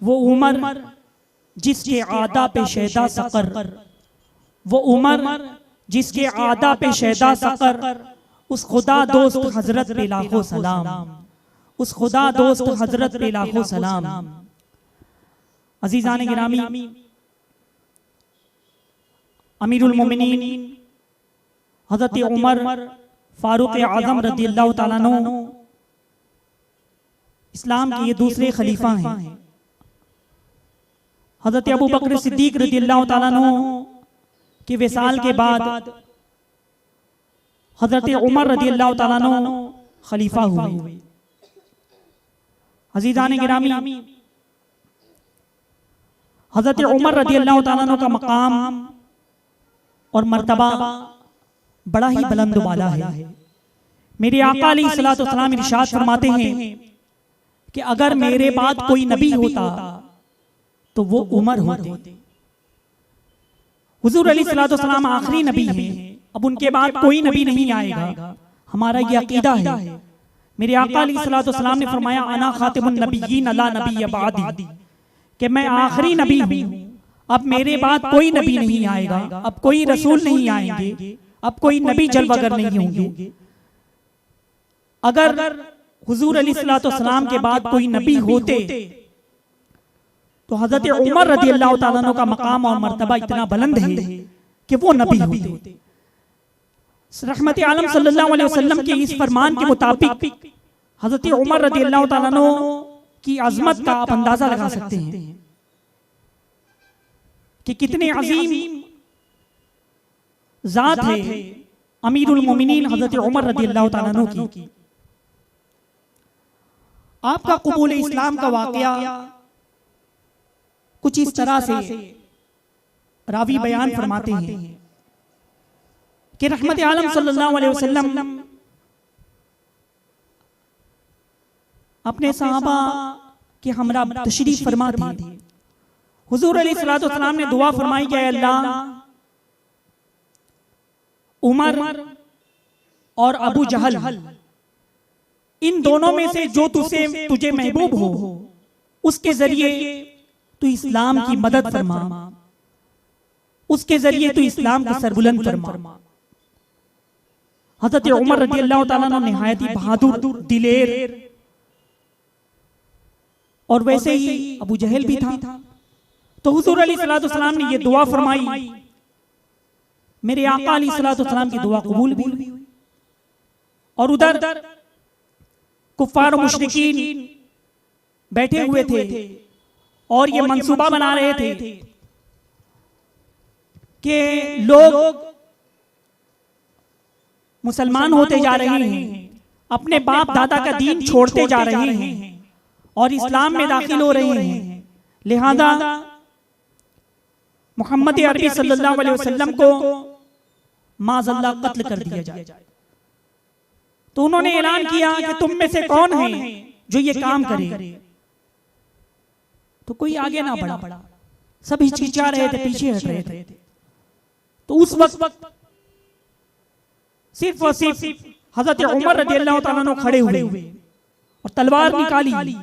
वो उमर जिसके आदा पे शैदा सकर, वो उमर जिसके आदा पे शैदा सकर, उस खुदा दोस्त हजरत पे लाखों सलाम, उस खुदा दोस्त हजरत पे लाखों सलाम। अजीजान गिरामी, अमीरुल मोमिनीन हजरत उमर फारूक आजम रज़ियल्लाहु ताला अन्हु इस्लाम के ये दूसरे खलीफा हैं। हजरत अबू बकर सिद्दीक रज़ियल्लाहु ताला अन्हु के विसाल के बाद हजरत उमर रज़ियल्लाहु ताला अन्हु खलीफा हुए। अजीजान गिरामी, हजरत उमर रज़ियल्लाहु ताला अन्हु का मकाम और मर्तबा बड़ा ही बुलंद वाला है। मेरे आका अलैहिस्सलातु वस्सलाम इरशाद फरमाते हैं कि अगर मेरे बाद कोई नबी होता तो वो उमर होते। हुजूर अलैहिस्सलातु वस्सलाम आखिरी नबी हैं, अब उनके बाद कोई नबी नहीं आएगा, हमारा ये अकीदा है। मेरे आका अलैहिस्सलातु वस्सलाम ने फरमाया अना खातिमुन नबिय्यीन ला नबिय्य बादी, कि मैं आखिरी नबी हूँ, अब मेरे बाद कोई नबी नहीं आएगा, अब कोई रसूल नहीं आएंगे, अब कोई नबी जलवागर नहीं होंगे। अगर हुजूर अलैहिस्सलातु वस्सलाम के बाद कोई नबी होते तो हजरत उमर रज़ियल्लाहु ताला अन्हु का मकाम और मर्तबा इतना बुलंद है कि वो नबी होते। रहमत आलम सल्लल्लाहु अलैहि वसल्लम के इस फरमान के मुताबिक हजरत उमर रज़ियल्लाहु ताला अन्हु की अजमत का आप अंदाजा लगा सकते हैं कि कितने अजीम जात है अमीरुल मोमिनीन हजरत उमर रज़ियल्लाहु ताला अन्हु की। आपका कबूल इस्लाम का वाकया कुछ इस तरह से रावी बयान फरमाते हैं कि रहमत आलम सल्लल्लाहु अलैहि वसल्लम अपने सहाबा के हमरा तशरीफ फरमा थे। हुजूर अलैहिस्सलातु वस्सलाम ने दुआ फरमाई कि अल्लाह उमर और अबू जहल इन दोनों में से जो तुझे महबूब हो उसके जरिए तू इस्लाम की मदद फरमा, उसके जरिए तू इस्लाम को सरबुलंद फरमा। हजरत उमर रज़ियल्लाहु ताला अन्हु निहायत ही बहादुर, दिलेर और वैसे ही अबू जहल भी था। तो हुजूर अलैहिस्सलातु वस्सलाम ने ये दुआ फरमाई, मेरे आका अलैहिस्सलातु वस्सलाम की दुआ कबूल भी हुई। और उधर कुफ्फार मुशरिकीन बैठे हुए थे और ये मंसूबा बना रहे थे कि लोग मुसलमान होते जा रहे हैं, अपने बाप दादा का दीन छोड़ते जा रहे हैं और इस्लाम में दाखिल हो रहे हैं, लिहाजा मोहम्मद अरबी सल्लल्लाहु अलैहि वसल्लम को माज़अल्लाह कत्ल कर दिया जाए। तो उन्होंने ऐलान किया कि तुम में से कौन है जो ये काम करे। तो कोई आगे ना बढ़ा, सब हिचकिचा रहे थे, पीछे हट रहे थे। तो उस वक्त सिर्फ और सिर्फ हजरत उमर रज़ियल्लाहु ताला अन्हु खड़े हुए और तलवार निकाली,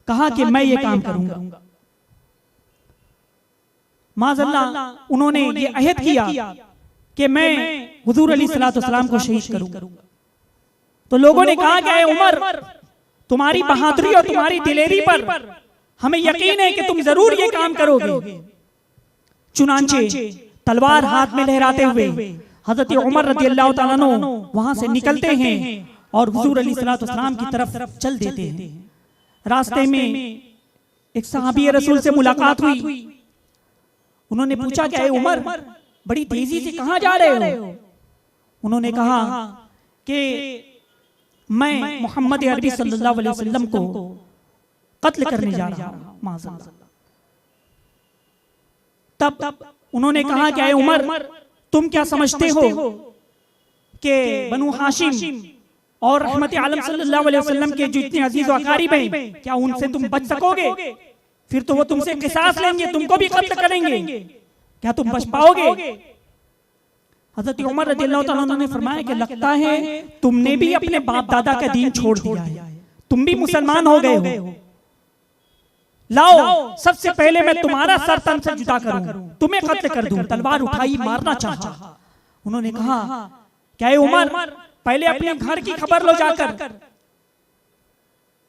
कहा कि मैं ये काम करूंगा। माज़अल्लाह उन्होंने ये अहद किया कि मैं हुजूर अलैहिस्सलातु वस्सलाम को शहीद करूंगा। तो लोगों ने कहा कि उमर तुम्हारी बहादुरी और तुम्हारी दिलेरी पर हमें यकीन है कि तुम जरूर ये काम करोगे। चुनांचे तलवार हाथ में लहराते हुए हजरत उमर रज़ियल्लाहु ताला अन्हु वहां से निकलते हैं और हुजूर अलैहिस्सलातु वस्सलाम की तरफ चल देते हैं। रास्ते में एक सहाबी रसूल से मुलाकात हुई। उन्होंने पूछा कि उमर बड़ी तेजी से कहां जा रहे हो? उन्होंने कहा कि मैं मोहम्मद अरबी सल्लल्लाहु अलैहि वसल्लम को कत्ल करने जा रहा हूं, माज़अल्लाह। तब उन्होंने कहा कि उमर तुम क्या समझते हो कि बनु हाशिम और रहमत आलम सल्लल्लाहु अलैहि वसल्लम के जो इतने अजीज और अकारिब हैं, क्या उनसे तुम बच सकोगे? फिर तो वो तुमसे किसास लेंगे, तुमको भी कत्ल करेंगे, क्या तुम बच पाओगे? हजरत उमर रज़ियल्लाहु ताला अन्हु ने फरमाया कि लगता है तुमने भी अपने बाप दादा का दीन छोड़ दिया है, तुम भी मुसलमान हो गए हो। लाओ सबसे पहले मैं तुम्हारा सर तन से जुदा करूं, तुम्हें कत्ल कर दूं। तलवार उठाई, मारना चाहा। उन्होंने कहा क्या उमर, पहले अपने घर की खबर लो जाकर,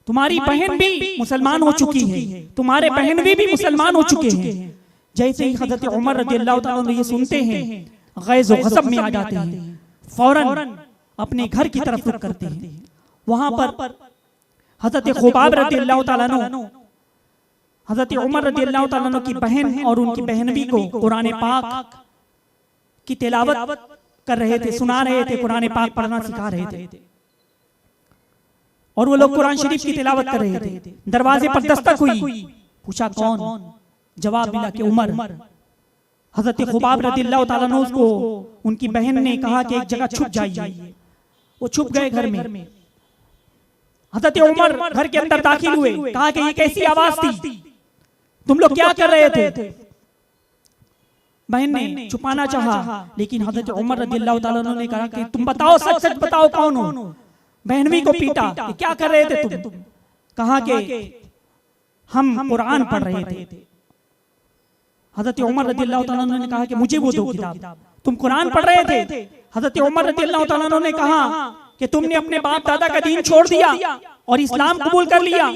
तुम्हारी बहन भी मुसलमान हो चुकी है, तुम्हारे बहन भी मुसलमान हो चुके हैं। जैसे ही हजरत उमर रज़ियल्लाहु ताला अन्हु ये सुनते हैं, गैज़ और गज़ब में आ जाते हैं, फौरन अपने घर की तरफ रुख करते हैं। वहां पर हजरत खुबाब रज़ियल्लाहु ताला अन्हु हजरत उमर रज़ियल्लाहु ताला अन्हु की बहन और उनकी बहनवी को कुरान पाक की तिलावत कर रहे थे, सुना रहे थे, कुरान पाक पढ़ना सिखा रहे थे। और वो लोग कुरान शरीफ की तिलावत कर रहे थे। दरवाजे पर दस्तक हुई, पूछा कौन? जवाब मिला कि उमर। हजरत खुबाब रज़ियल्लाहु ताला अन्हु को उनकी बहन ने कहा कि एक जगह छुप जाइए। वो छुप गए घर में। हजरत उमर घर के अंदर दाखिल हुए, कहा कि ये कैसी आवाज थी, तुम लोग क्या कर रहे थे? बहन ने छुपाना चाहा, लेकिन हजरत उमर रज़ियल्लाहु ताला अन्हु ने कहा कि तुम बताओ, सच सच बताओ कौन हो। बहनवी को पीटा कि क्या कर रहे थे तुम? कहा कि हम कुरान पढ़ रहे थे। हजरत उमर रज़ियल्लाहु ताला अन्हु ने कहा कि मुझे वो दो किताब, तुम कुरान पढ़ रहे थे। हजरत उमर रज़ियल्लाहु ताला अन्हु ने कहा कि तुमने अपने बाप दादा का दीन छोड़ दिया और इस्लाम कबूल कर लिया।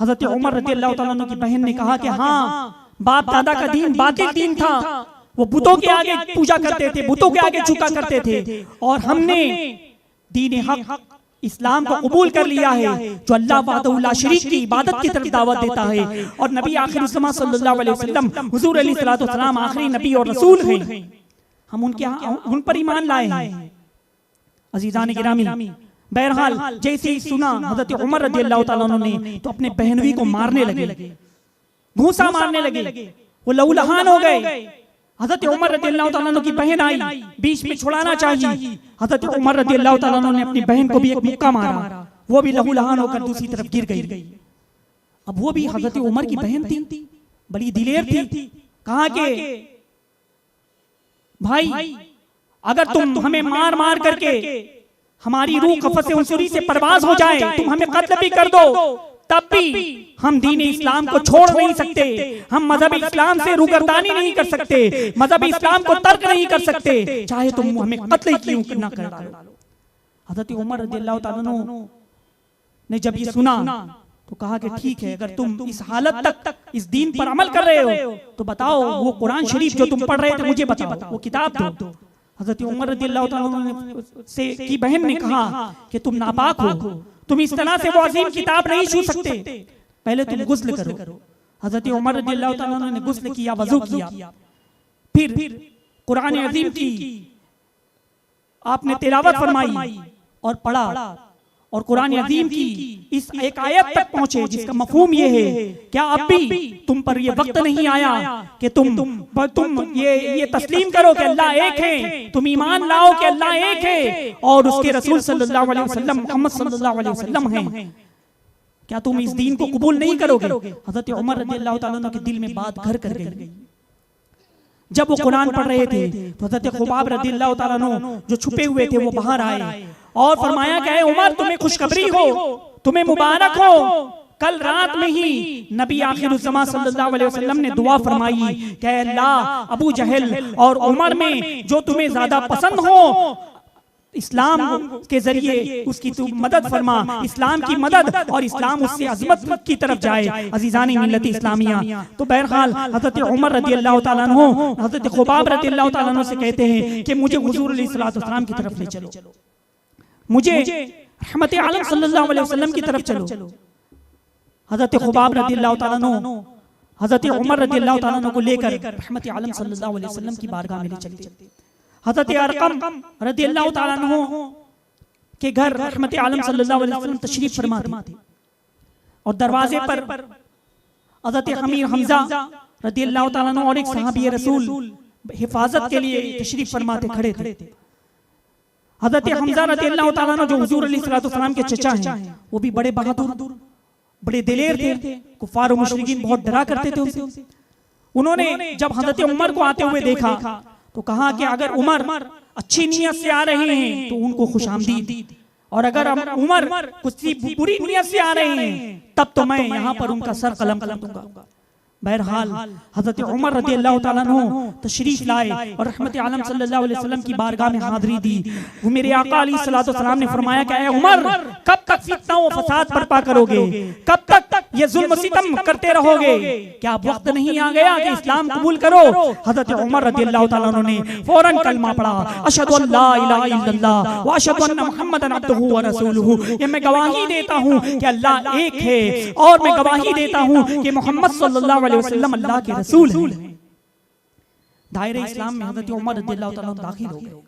हजरत उमर रज़ियल्लाहु ताला अन्हु की बहन ने कहा कि हाँ, बाप दादा का दीन बातिल दीन था, वो बुतों के आगे पूजा करते थे, बुतों के आगे झुका करते थे, और हमने दीन हक इस्लाम को कबूल कर लिया है, जो अल्लाह वहदहु ला शरीक की इबादत की तरफ दावत देता है। और नबी आखिर ज़मां सल्लल्लाहु अलैहि वसल्लम हुजूर अलैहिस्सलातु वस्सलाम आखिरी नबी और रसूल हैं, हम उन पर ईमान लाए हैं। अजीज़ान गिरामी, बहरहाल जैसे ही सुना हजरत उमर रज़ियल्लाहु ताला अन्हु ने तो अपने बहनवी को मारने लगे, घूंसा मारने लगे, वो लहूलहान हो गए। हजरत उमर रज़ियल्लाहु ताला अन्हु की बहन आई, बीच में छुड़ाना चाहिए। हजरत उमर रज़ियल्लाहु ताला अन्हु ने अपनी बहन को भी एक मुक्का मारा, वो भी लहूलहान होकर दूसरी तरफ गिर गई। अब वो भी हजरत उमर की बहन थी, बड़ी दिलेर थी। कहा कि भाई अगर तुम हमें मार मार करके हमारी रूह कफ़स उनसुरी से परवाज हो जाए, तुम हमें कत्ल भी कर दो, तब भी हम दीन इस्लाम को छोड़ नहीं सकते, हम मजहब इस्लाम से रूगर्दानी नहीं कर सकते, मजहब इस्लाम को तर्क नहीं कर सकते, चाहे तुम हमें कत्ल ही क्यों ना कर डालो। हजरत उमर रज़ियल्लाहु ताला अन्हु ने जब ये सुना तो कहा कि ठीक है, अगर तुम इस हालत तक इस दीन पर अमल कर रहे हो तो बताओ वो कुरान शरीफ जो तुम पढ़ रहे थे मुझे बताओ, वो किताब दो। हजरत उमर रज़ियल्लाहु ताला अन्हु से की बहन ने कहा कि तुम नापाक हो, तुम इस तरह से वो अजीम किताब नहीं छू सकते, पहले तुम गुस्ल करो। हजरत उमर रज़ियल्लाहु ताला अन्हु ने गुस्ल किया, वजू किया, फिर कुरान अजीम की आपने तिलावत फरमाई और पढ़ा, और कुरान अजीम की इस एक आयत तक पहुंचे जिसका मफहूम ये है, क्या अब भी तुम पर ये वक्त नहीं आया कि तुम ये तस्लीम करो कि अल्लाह एक है, तुम ईमान लाओ कि अल्लाह एक है और उसके रसूल सल्लल्लाहु अलैहि वसल्लम मोहम्मद सल्लल्लाहु अलैहि वसल्लम हैं, क्या तुम इस दीन को कबूल नहीं करोगे? हजरत उमर रज़ियल्लाहु ताला अन्हु के दिल में बात घर कर गई। जब वो कुरान पढ़ रहे थे तो हजरत खुबाब रज़ियल्लाहु ताला अन्हु जो छुपे हुए थे वो बाहर आए और फरमाया कि उमर तुम्हें खुशखबरी हो, तुम्हें मुबारक हो, कल रात में ही नबी आखिर ज़मां सल्लल्लाहु अलैहि वसल्लम ने दुआ फरमाई कि अल्लाह अबू जहल और उमर में जो तुम्हें ज्यादा पसंद हो इस्लाम के जरिए उसकी तू मदद फरमा, इस्लाम की मदद और इस्लाम उससे अज़मत की तरफ जाए। अज़ीज़ानी मिल्लत इस्लामिया, तो बहरहाल हज़रत उमर रज़ियल्लाहु ताला अन्हु हज़रत खुबाब रज़ियल्लाहु ताला अन्हु से कहते हैं कि मुझे हुज़ूर अलैहिस्सलातु वस्सलाम की तरफ ले चलो, मुझे रहमत आलम सल्लल्लाहु अलैहि वसल्लम की तरफ चलो। हज़रत खुबाब रज़ियल्लाहु ताला अन्हु हज़रत उमर रज़ियल्लाहु ताला अन्हु को लेकर रहमत आलम सल्लल्लाहु अलैहि वसल्लम की बारगाह में ले चलते। हज़रत अरक़म रज़ियल्लाहु ताला अन्हु के घर रहमत आलम सल्लल्लाहु अलैहि वसल्लम तशरीफ फरमा थे और दरवाजे पर हज़रत अमीर हमज़ा रज़ियल्लाहु ताला अन्हु और एक सहाबी रसूल हिफाजत के लिए तशरीफ फरमाते खड़े थे। हज़रत हमज़ा रज़ियल्लाहु ताला अन्हु जो हुज़ूर अलैहिस्सलातु वस्सलाम के चचा हैं, वो भी बड़े बहादुर बड़े दिलेर थे, कुफ़ार और मुशरिकीन बहुत डरा करते थे उनसे। उन्होंने जब हज़रत उमर को आते हुए देखा तो कहा कि अगर उमर अच्छी नीयत से आ रहे हैं तो उनको खुशामदीद, और अगर उमर कुछ बुरी नीयत से आ रहे हैं तब तो मैं यहाँ पर उनका सर कलम कर दूंगा। बहरहाल हजरत उमर रज़ियल्लाहु ताला अन्हु तशरीफ लाए और रहमत आलम सल्लल्लाहु अलैहि वसल्लम की बारगाह में हाजिरी दी। वो मेरे आका अलैहिस्सलातु वस्सलाम ने फरमाया कि उमर कब तक फितना व फसाद बर्पा करोगे, कब तक ये जुल्म सितम करते रहोगे, क्या अब वक्त नहीं आ गया कि इस्लाम कबूल करो। हजरत उमर रज़ियल्लाहु ताला अन्हु ने फौरन कलमा पढ़ा, अशहदु अल्ला इलाहा इल्लल्लाह व अशहदु अन्ना मुहम्मदन अब्दुहु व रसूलुहु। ये मैं गवाही देता हूँ कि अल्लाह एक है और मैं गवाही देता हूँ कि मोहम्मद सल्लल्लाहु अलैहि वसल्लम अल्लाह के रसूल हैं। दायरे इस्लाम में हजरत उमर रज़ियल्लाहु ताला अन्हु दाखिल हो गए।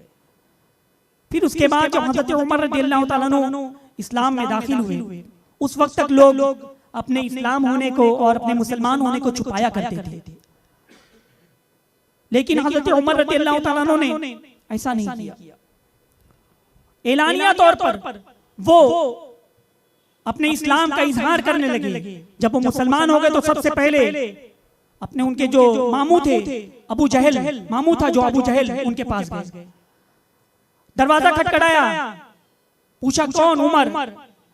फिर उसके बाद जब हजरत उमर रज़ियल्लाहु ताला अन्हु इस्लाम में दाखिल हुए, उस वक्त तक लोग अपने इस्लाम होने को और अपने मुसलमान होने को छुपाया करते थे, लेकिन हजरत उमर रज़ियल्लाहु ताला अन्हु ने ऐसा नहीं किया। एलानिया तौर पर वो अपने इस्लाम का इजहार करने लगे। जब वो मुसलमान हो गए तो सबसे पहले अपने उनके जो मामू थे अबू जहल, मामू था जो अबू जहल, उनके पास गए। दरवाजा खटखटाया, पूछा कौन? उमर।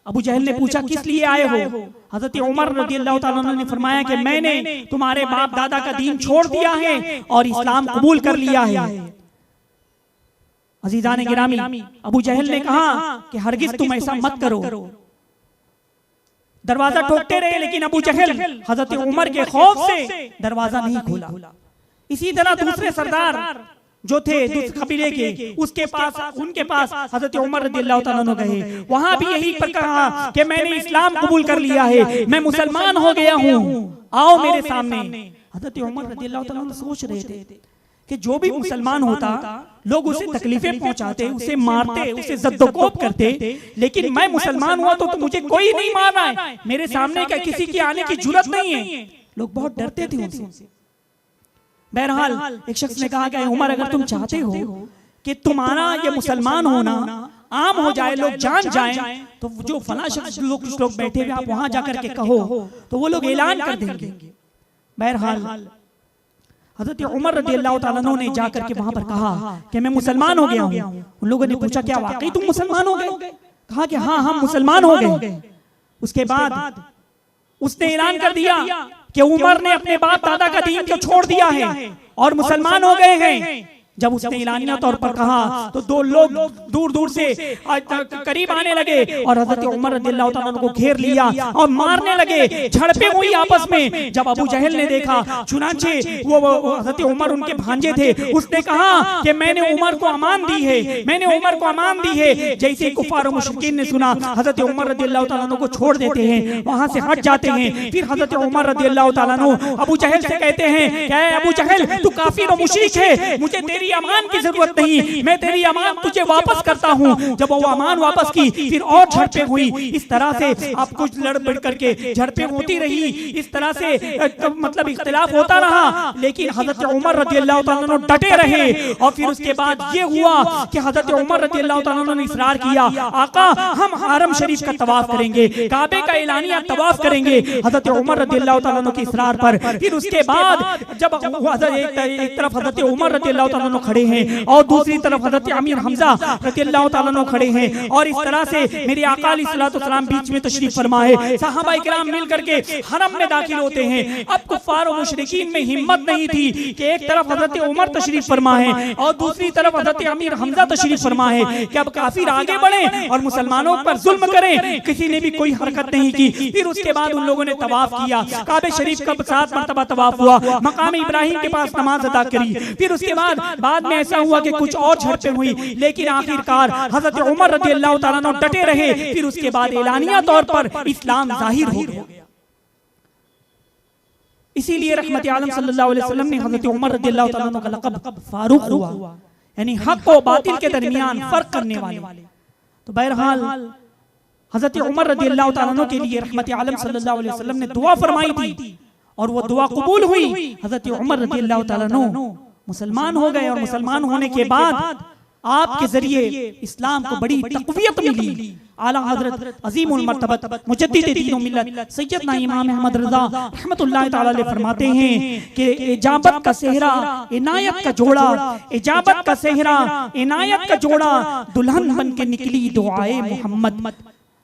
अबू जहल ने पूछा किस लिए आए हो? हजरत उमर रज़ियल्लाहु ताला अन्हु ने फरमाया कि मैंने तुम्हारे बाप दादा का दीन छोड़ दिया है और इस्लाम कबूल कर लिया है। अजीजान गिरामी, अबू जहल ने कहा कि हरगिज तुम ऐसा मत करो। दरवाजा ठोकते रहे लेकिन अबू जहल हजरत उमर के खौफ से दरवाजा नहीं खोला। इसी तरह दूसरे सरदार जो थे दूसरे कबीले के, उनके पास हजरत उमर रज़ियल्लाहु ताला अन्हु गए। वहां भी यही पर कहा कि मैंने इस्लाम कबूल कर लिया है, मैं मुसलमान हो गया हूँ, आओ मेरे सामने। हजरत उमर रज़ियल्लाहु ताला अन्हु सोच रहे थे कि जो भी मुसलमान होता लोग उसे तकलीफें पहुंचाते, उसे मारते, उसे जद्दोकोब करते, लेकिन मैं मुसलमान हुआ तो मुझे कोई नहीं मार रहा है, मेरे सामने क्या किसी की आने की जुर्रत नहीं है। लोग बहुत डरते थे उनसे। बहरहाल एक शख्स ने कहा कि उमर अगर तुम चाहते हो कि तुम्हारा ये मुसलमान होना आम हो जाए, लोग जान जाएं, तो जो फला शख्स कुछ लोग बैठे हुए आप वहां जाकर के कहो तो वो लोग ऐलान कर देंगे। बहरहाल हजरत उमर रज़ियल्लाहु ताला अन्हु ने जाकर के वहां पर कहा कि मैं मुसलमान हो गया हूँ। उन लोगों ने पूछा क्या वाकई तुम मुसलमान हो गए? कहा कि हाँ हम मुसलमान हो गए। उसके बाद उसने ऐलान कर दिया कि उमर ने अपने बाप दादा का दीन को छोड़ दिया है और मुसलमान हो गए हैं। जब उसने ऐलानिया तौर पर कहा तो दो लोग दूर दूर से करीब आने लगे और हजरत उमर रज़ियल्लाहु ताला अन्हु को घेर लिया और मारने लगे, झड़पें हुई आपस में। जब अबू जहल ने देखा, चुनांचे वो हजरत उमर उनके भांजे थे, उसने कहा कि मैंने उमर को अमान दी है, मैंने उमर को अमान दी है। जैसे कुफार और मुशरिकीन ने सुना, हजरत उमर रज़ियल्लाहु ताला अन्हु को छोड़ देते हैं, वहां से हट जाते हैं। फिर हजरत उमर रज़ियल्लाहु ताला अन्हु अबू जहल से कहते हैं कि अबू जहल तू काफिर और मुशरिक है, मुझे तेरी अमान की जरूरत नहीं, मैं तेरी अमान तुझे वापस करता हूँ। जब वो अमान वापस की फिर और झड़पें हुई। इस तरह से आप कुछ लड़ बढ़ करके झड़पें होती रही, इस तरह से मतलब इख्तिलाफ होता रहा, लेकिन हजरत उमर रज़ियल्लाहु ताला अन्हु डटे रहे। और फिर उसके बाद ये हुआ कि हजरत उमर रज़ियल्लाहु ताला अन्हु ने इसरार किया, आका हम हरम शरीफ का तवाफ करेंगे, काबे का एलानिया तवाफ करेंगे। हजरत उमर रज़ियल्लाहु ताला अन्हु के इसरार पर फिर उसके बाद जब एक तरफ हजरत उमर रज़ियल्लाहु ताला अन्हु खड़े हैं और दूसरी तरफ हजरत अमीर हमजा रज़ियल्लाहु ताला अन्हु खड़े हैं, और इस तरह से मेरे आका अलैहिस्सलातु वस्सलाम बीच में तशरीफ फरमा है। सहाबा इकराम मिल करके हरम में दाखिल होते हैं। अब कुफार और मुशरिकीन में हिम्मत नहीं थी कि एक तरफ हजरत उमर तशरीफ फरमा है और दूसरी तरफ हजरत अमीर हमजा तशरीफ फरमा है कि अब काफिर आगे बढ़े और मुसलमानों पर जुल्म करें। किसी ने भी कोई हरकत नहीं की। फिर उसके बाद उन लोगों ने तवाफ किया, काबे शरीफ का 7 मरतबा तवाफ हुआ, मकाम इब्राहिम के पास नमाज अदा करी। फिर उसके बाद में ऐसा हुआ कि कुछ और झड़पें हुई, लेकिन आखिरकार हजरत उमर रज़ियल्लाहु ताला अन्हु डटे रहे। फिर उसके बाद एलानिया तौर पर इस्लाम जाहिर हो गया। इसीलिए रहमत आलम सल्लल्लाहु अलैहि वसल्लम ने हजरत उमर रज़ियल्लाहु ताला अन्हु का लक़ब फारूक हुआ, यानी हक और बातिल के दरमियान फर्क करने वाले। तो बहरहाल हजरत उमर रज़ियल्लाहु ताला अन्हु के लिए रहमत आलम सल्लल्लाहु अलैहि वसल्लम ने दुआ फरमाई थी और वो दुआ कबूल हुई। हजरत उमर रज़ियल्लाहु ताला अन्हु मुसलमान हो गए और मुसलमान होने के बाद आपके जरिए इस्लाम को बड़ी तक़वियत मिली। आला हजरत अजीमुल मर्तबत मुजद्दिद दीन व मिल्लत सैयदना इमाम अहमद रज़ा रहमतुल्लाह तआला अलैह फरमाते हैं कि इजाबत का सेहरा इनायत का जोड़ा, इजाबत का सेहरा इनायत का जोड़ा, दुल्हन बन के निकली दुआए मोहम्मद,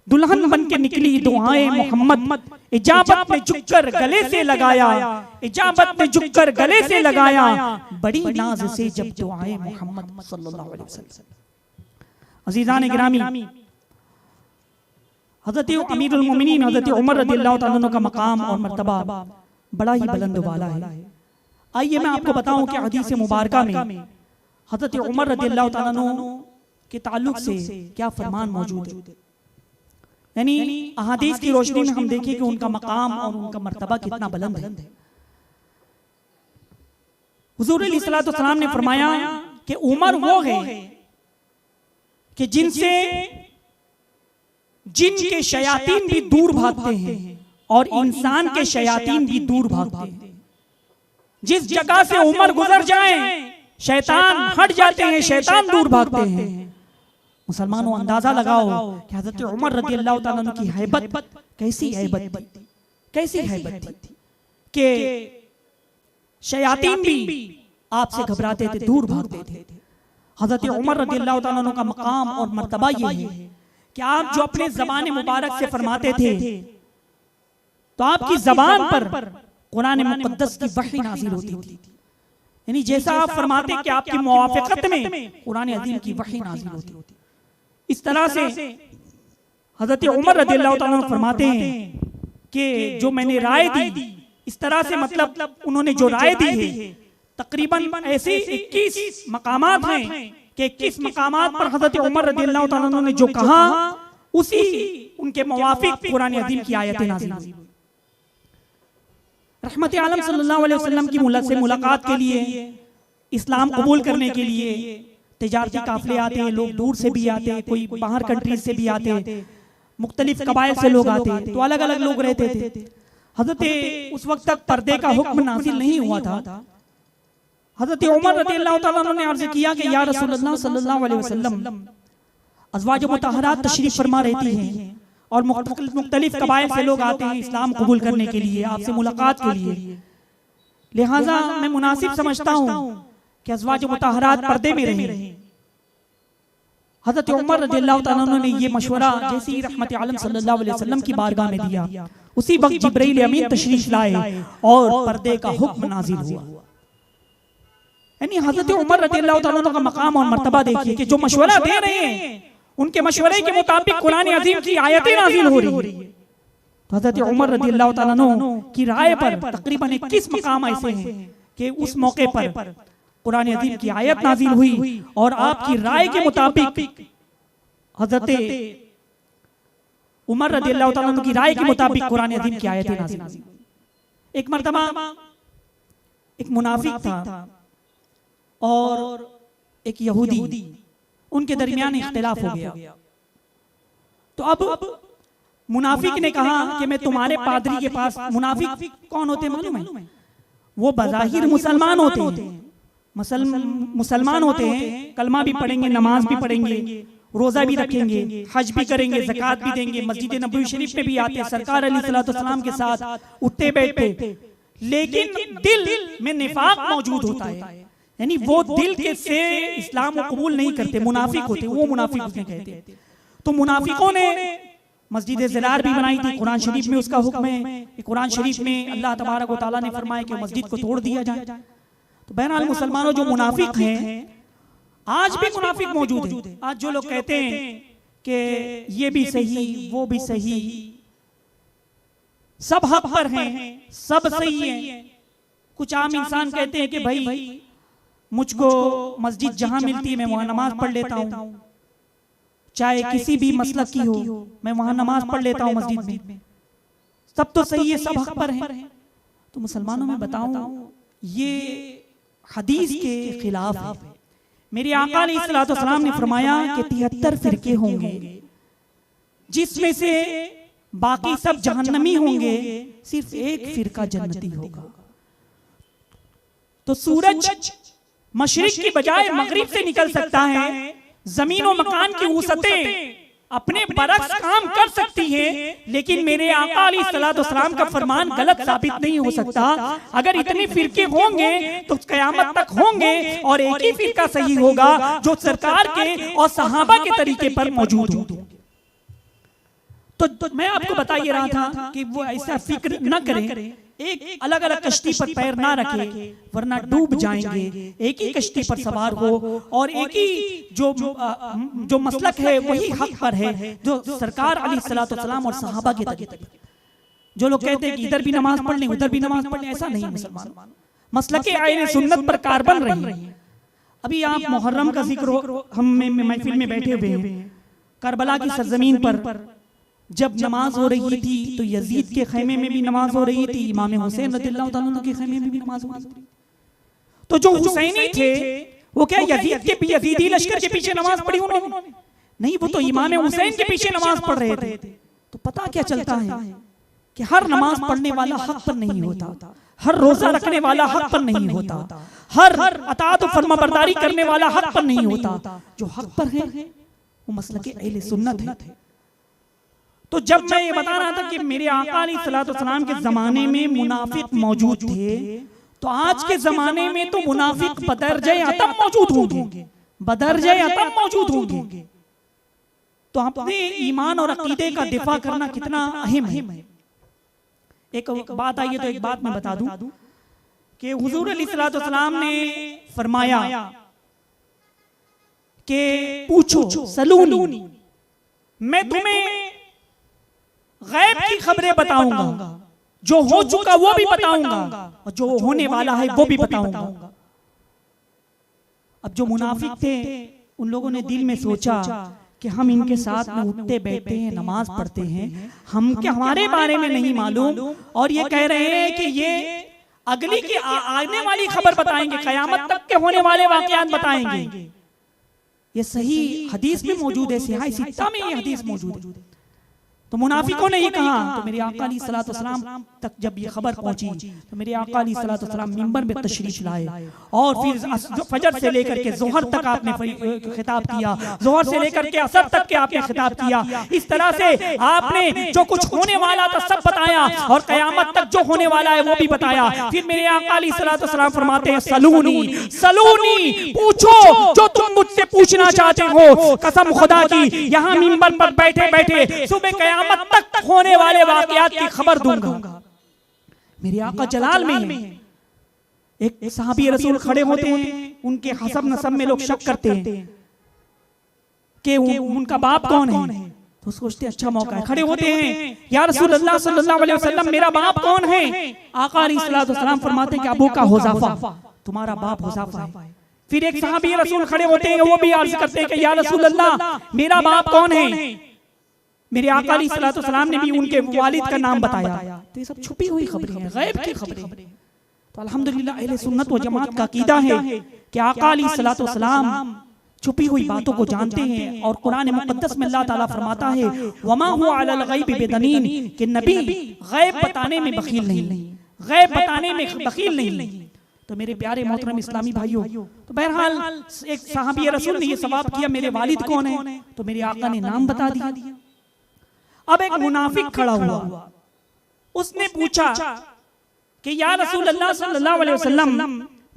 दुल्हन बन के निकली दुआए मोहम्मद, इजाबत में झुककर गले से लगाया, इजाबत में झुककर गले से लगाया, बड़ी नाज से जब दुआए मोहम्मद सल्लल्लाहु अलैहि वसल्लम। अजीजान गिरामी, हज़रत अमीरुल मोमिनीन हज़रत उमर रज़ियल्लाहु तआला अन्हु का मकाम और मर्तबा बड़ा ही बुलंद वाला है। आइए मैं आपको बताऊं कि हदीस मुबारका में हज़रत उमर रज़ियल्लाहु तआला अन्हु के ताल्लुक से क्या फरमान मौजूद है। यानी अहादीस की रोशनी में हम देखें कि उनका मकाम और उनका मर्तबा कितना बुलंद है। हुजूर अलैहिस्सलातु वस्सलाम ने फरमाया कि उमर वो है कि जिनसे जिन के शयातीन भी दूर भागते हैं और इंसान के शयातीन भी दूर भागते हैं। जिस जगह से उमर गुजर जाएं शैतान हट जाते हैं, शैतान दूर भागते हैं। मुसलमानों अंदाजा लगाओ कि हज़रत उमर रज़ियल्लाहु ताला अन्हु की हैबत कैसी हैबत थी, कैसी हैबत थी कि शयातीन भी आपसे घबराते थे, दूर भागते थे। हज़रत उमर रज़ियल्लाहु ताला अन्हु का मकाम और मर्तबा ये है कि आप जो अपने ज़बान मुबारक से फरमाते थे तो आपकी ज़बान पर कुरान मुक़द्दस की वही नाज़िल होती थी। यानी जैसा आप फरमाते कि आपकी मुवाफ़क़त में कुरान अज़ीम की वही नाज़िल होती थी। इस तरह से हज़रत उमर रज़ियल्लाहु ताला अन्हु फरमाते हैं कि जो मैंने राय दी, इस तरह से मतलब उन्होंने जो राय दी है तकरीबन ऐसे 21 मकामात हैं कि 21 मकामात पर हज़रत उमर रज़ियल्लाहु ताला अन्हु ने जो कहा उसी उनके मुवाफ़िक कुरान अज़ीम की आयतें नाज़िल हुई। रहमत आलम सल्लल्लाहु अलैहि वसल्लम की मुलाकात के लिए, इस्लाम कबूल करने के लिए तिजारती काफिले आते हैं, लोग दूर से भी आते हैं, कोई बाहर कंट्रीज से भी आते हैं, मुख्तलिफ कबाइल से लोग आते हैं, तो अलग अलग लोग रहते थे। हज़रत उस वक्त तक पर्दे का हुक्म नाज़िल नहीं हुआ था। हज़रत उमर रज़ियल्लाहु ताला अन्हु ने अर्ज़ किया कि या रसूलल्लाह सल्लल्लाहु अलैहि वसल्लम, अज़वाज मुतहहरात तशरीफ फरमा रहती हैं और मुख्तलिफ कबाइल से लोग आते हैं इस्लाम कबूल करने के लिए, आपसे मुलाकात के लिए। लिहाजा मैं मुनासिब समझता हूँ कि अज़वाज मुतहहरात पर्दे में रहें। हज़रत उमर रज़ियल्लाहु ताला अन्हु ने ये मशवरा जैसे ही रहमत आलम सल्लल्लाहु अलैहि वसल्लम की बारगाह में दिया, उसी वक्त जिब्रील अमीन तशरीफ लाए और पर्दे का हुक्म नाज़िल हुआ। यानी हज़रत उमर रज़ियल्लाहु ताला अन्हु का मकाम और मर्तबा देखिए कि जो मशवरा दे रहे हैं उनके मशवरे के मुताबिक कुरान अज़ीम की आयतें नाज़िल हो रही है। तो हज़रत उमर रज़ियल्लाहु ताला अन्हु की राय पर तकरीबन 21 मकाम ऐसे हैं कि उस मौके पर कुरान अज़ीम की आयत नाज़िल हुई और आपकी राय के मुताबिक हज़रत उमर रज़ियल्लाहु ताला अन्हु की राय के मुताबिक कुरान अज़ीम की आयतें नाज़िल हुई। एक मर्तबा एक मुनाफिक था और एक यहूदी, उनके दरमियान इख्तिलाफ हो गया। तो अब मुनाफिक ने कहा कि मैं तुम्हारे पादरी के पास, मुनाफिक कौन होते मालूम है? वो बज़ाहिर मुसलमान होते हैं, मुसलमान होते हैं, कलमा भी पढ़ेंगे, नमाज भी पढ़ेंगे, रोजा भी रखेंगे, हज भी करेंगे, ज़कात भी देंगे, मस्जिद नबवी शरीफ में भी आते, सरकार अलैहिस्सलाम के साथ उठते बैठते, लेकिन दिल में निफाक मौजूद होता है। यानी वो दिल के से इस्लाम को कबूल नहीं करते, मुनाफिक होते, वो मुनाफिक उसने कहते हैं। तो मुनाफिकों ने मस्जिद ज़िरार भी बनाई थी, कुरान शरीफ में उसका हुक्म है। कुरान शरीफ में अल्लाह तबारक व तआला ने फरमाया कि मस्जिद को तोड़ दिया जाए। तो बहरहाल मुसलमानों जो मुनाफिक हैं, आज भी मुनाफिक मौजूद है। आज जो लोग कहते हैं कि ये भी सही, वो भी सही, सब हक पर हैं, सब सही है। कुछ आम इंसान कहते हैं कि भाई मुझको मस्जिद जहां मिलती है मैं वहां नमाज पढ़ लेता हूं, चाहे किसी भी मसलक की हो मैं वहां नमाज पढ़ लेता हूं मस्जिद में, सब तो सही है, सब हक पर हैं। तो मुसलमानों में बताऊं ये हदीस के खिलाफ है। मेरे आका अलैहिस्सलातु वस्सलाम ने फरमाया कि 73 फिरके होंगे जिसमें से बाकी सब जहन्नमी होंगे, सिर्फ एक फिरका जन्नती होगा। तो सूरज मशरिक की बजाय मगरिब से निकल सकता है, जमीन और मकान की वसअतें अपने बरक्स काम कर सकती है, लेकिन मेरे आका अलैहिस्सलाम का फरमान गलत साबित नहीं हो सकता। अगर इतने फिरके होंगे तो कयामत तक होंगे और एक ही फिरका सही होगा जो सरकार के और सहाबा के तरीके पर मौजूद हो। तो मैं आपको बता ये रहा था कि वो ऐसा फिक्र न करें, एक अलग अलग कश्ती पर पैर ना रखे वरना डूब जाएंगे। एक ही कश्ती पर सवार हो और एक ही जो मसलक है वही हक पर है जो सरकार अलैहिस्सलाम और सहाबा के तरीके पर। जो लोग कहते हैं कि इधर भी नमाज पढ़ लें उधर भी नमाज पढ़ लें, ऐसा नहीं मुसलमान। मसलक अहले सुन्नत पर कारबन रही है। अभी आप मुहर्रम का जिक्र हम महफिल में बैठे हुए हैं, करबला की सरजमीन पर जब नमाज हो रही थी तो यजीद के खैमे में भी नमाज हो रही थी, इमाम हुसैन रज़ियल्लाहु ताला अन्हु के खैमे में भी नमाज हो रही थी। तो जो हुसैनी थे वो क्या यजीदी लश्कर के पीछे नमाज पढ़ी उन्होंने? नहीं, वो तो इमाम हुसैन के पीछे नमाज पढ़ रहे थे। तो पता क्या चलता है कि हर नमाज पढ़ने वाला हक पर नहीं होता, हर रोजा रखने वाला हक पर नहीं होता, हर अताअत और फरमाबरदारी करने वाला हक पर नहीं होता। जो हक पर है वो मसलक अहले सुन्नत है। तो जब मैं ये बता रहा था कि मेरे आका अलैहिस्सलाम के जमाने में मुनाफिक मौजूद थे, तो आज के जमाने में तो मुनाफिक बदरजे अतम मौजूद होंगे, बदरजे अतम मौजूद होंगे। तो अपने ईमान और अकीदे का दिफा करना कितना अहम है। एक बात आई है तो एक बात मैं बता दूं कि हुजूर अलैहिस्सलाम ने फरमाया कि पूछो सलूनी, मैं तुम्हें गैब की खबरें बताऊंगा, जो हो चुका वो भी बताऊंगा और जो होने वाला है वो भी बताऊंगा। अब जो मुनाफिक थे उन लोगों ने दिल में सोचा कि हम इनके साथ में उठते बैठते हैं, नमाज पढ़ते हैं, हम क्या हमारे बारे में नहीं मालूम और ये कह रहे हैं कि ये अगली की आने वाली खबर बताएंगे, कयामत तक के होने वाले वाकयात बताएंगे। ये सही हदीस में मौजूद है, सिहाह सित्ता में ये हदीस मौजूद है। तो मुनाफिकों ने ये कहा, तो मेरे आका अलैहिस्सलाम तक जब ये खबर पहुंची तो मेरे आका अलैहिस्सलाम मिंबर में तशरीफ लाए और फिर फजर से लेकर के जोहर तक आपने खिताब किया, जोहर से लेकर के असर तक के आपने खिताब किया। इस तरह से आपने जो कुछ होने वाला था सब बताया और कयामत तक जो होने वाला है वो भी बताया। फिर मेरे आका अलैहिस्सलाम फरमाते हैं सलूनी सलूनी, पूछो जो तुम मुझसे पूछना चाहते हो। कसम खुदा की यहाँ मिंबर पर बैठे बैठे सुबह कयामत तक होने वाले वाकयात की खबर दूंगा। मेरे आका जलाल में एक सहाबी रसूल खड़े होते हैं, उनके हसब नसब में लोग शक करते हैं कि उनका बाप कौन है। तो सोचते अच्छा मौका है, खड़े होते हैं, या रसूलुल्लाह सल्लल्लाहु अलैहि वसल्लम मेरा बाप कौन है। आका अलैहिस्सलाम फरमाते हैं कि अबू का हुज़ैफा, तुम्हारा बाप हुज़ैफा है। फिर एक सहाबी रसूल खड़े होते हैं, वो भी अर्ज करते हैं कि या रसूलल्लाह मेरा बाप कौन है। मेरे आका अलैहिस्सलाम ने भी उनके वालिद का नाम बताया। तो ये सब छुपी हुई खबरें हैं, गैब की खबरें। तो अल्हम्दुलिल्लाह अहले सुन्नत व जमात का अकीदा है कि आका अलैहिस्सलाम छुपी हुई बातों को जानते हैं और कुरान मुक़द्दस में अल्लाह ताला फरमाता है वमा हुवा अलल गैबि बिदनीन, कि नबी गैब बताने में बखील नहीं, गैब बताने में बखील नहीं। तो मेरे प्यारे मोहतरम इस्लामी भाइयों, तो बहरहाल एक सहाबी रसूल ने ये सवाब किया मेरे वालिद कौन है, तो मेरे आका ने नाम बता दिया। अब एक मुनाफिक खड़ा हुआ, उसने पूछा कि या रसूलल्लाह सल्लल्लाहु अलैहि वसल्लम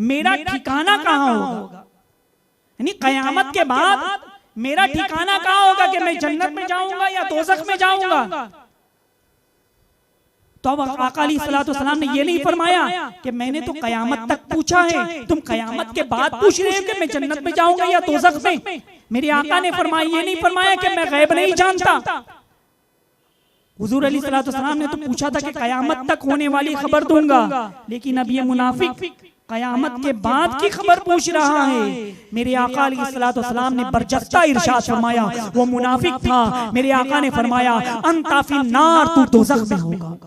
मेरा ठिकाना कहाँ होगा, यानी कयामत के बाद मेरा ठिकाना कहाँ होगा, कि मैं जन्नत में जाऊंगा या दोज़ख में जाऊंगा। तो अब आका अलैहिस्सलाम ने ये नहीं फरमाया कि मैंने तो कयामत तक पूछा है, तुम कयामत के बाद पूछ रहे हो कि मैं जन्नत में जाऊंगा या दोज़ख में। मेरे आका ने फरमाया, ये नहीं फरमाया कि मैं गैब नहीं जानता। हुजूर अलैहिस्सलाम ने तो पूछा था कि कयामत तक होने वाली खबर दूंगा, लेकिन अब ये मुनाफिक कयामत के बाद की खबर पूछ रहा है। मेरे आका अलैहिस्सलाम ने बरजस्ता इरशाद फरमाया, वो मुनाफिक था। मेरे आका ने फरमाया अंता फिन नार, तू दोज़ख में होगा।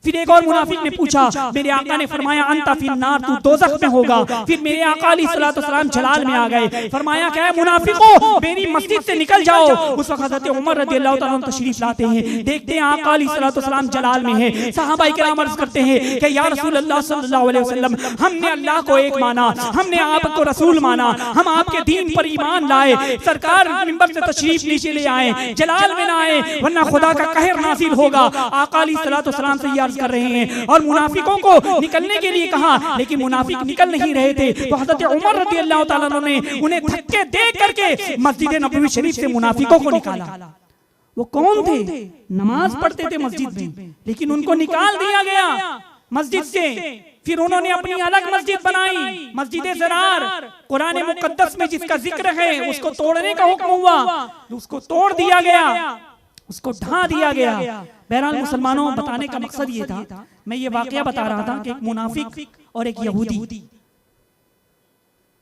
फिर एक और मुनाफिक ने पूछा, मेरे आका ने फरमाया अंता फिन नार, तू दोज़ख में होगा। फिर मेरे आका अलैहिस्सलातु वस्सलाम जलाल में आ गए। फरमाया क्या है, मुनाफिकों मेरी मस्जिद से निकल जाओ। उस वक्त हज़रत उमर रज़ियल्लाहु ताला अन्हु तशरीफ लाते हैं, देखते हैं आका अलैहिस्सलातु वस्सलाम जलाल में है। सहाबा किराम अर्ज़ करते हैं कि या रसूल अल्लाह सल्लल्लाहु अलैहि वसल्लम, हमने अल्लाह को एक माना, हमने आपको रसूल माना, हम आपके दीन पर ईमान लाए, सरकार मिंबर से तशरीफ नीचे ले आए, जलाल में ना आए वरना खुदा का कहर नाज़िल होगा। आका अलैहिस्सलातु वस्सलाम से अर्ज कर रहे हैं और मुनाफिकों को निकलने के लिए कहा, लेकिन मुनाफिक निकल नहीं रहे थे। तो हज़रत उमर रज़ियल्लाहु ताला अन्हु ने उन्हें धक्के दे करके मस्जिद नबवी शरीफ से मुनाफिकों को निकाला। वो कौन थे? नमाज पढ़ते थे मस्जिद में, लेकिन उनको निकाल दिया गया मस्जिद से। फिर उन्होंने अपनी अलग मस्जिद बनाई, मस्जिद ज़रार। कुरान मुक़द्दस में जिसका जिक्र है उसको तोड़ने का हुक्म हुआ, उसको तोड़ दिया गया, उसको ढा दिया गया। बहरहाल मुसलमानों, बताने का मकसद ये था, मैं ये वाकया बता रहा था कि एक मुनाफिक और एक यहूदी,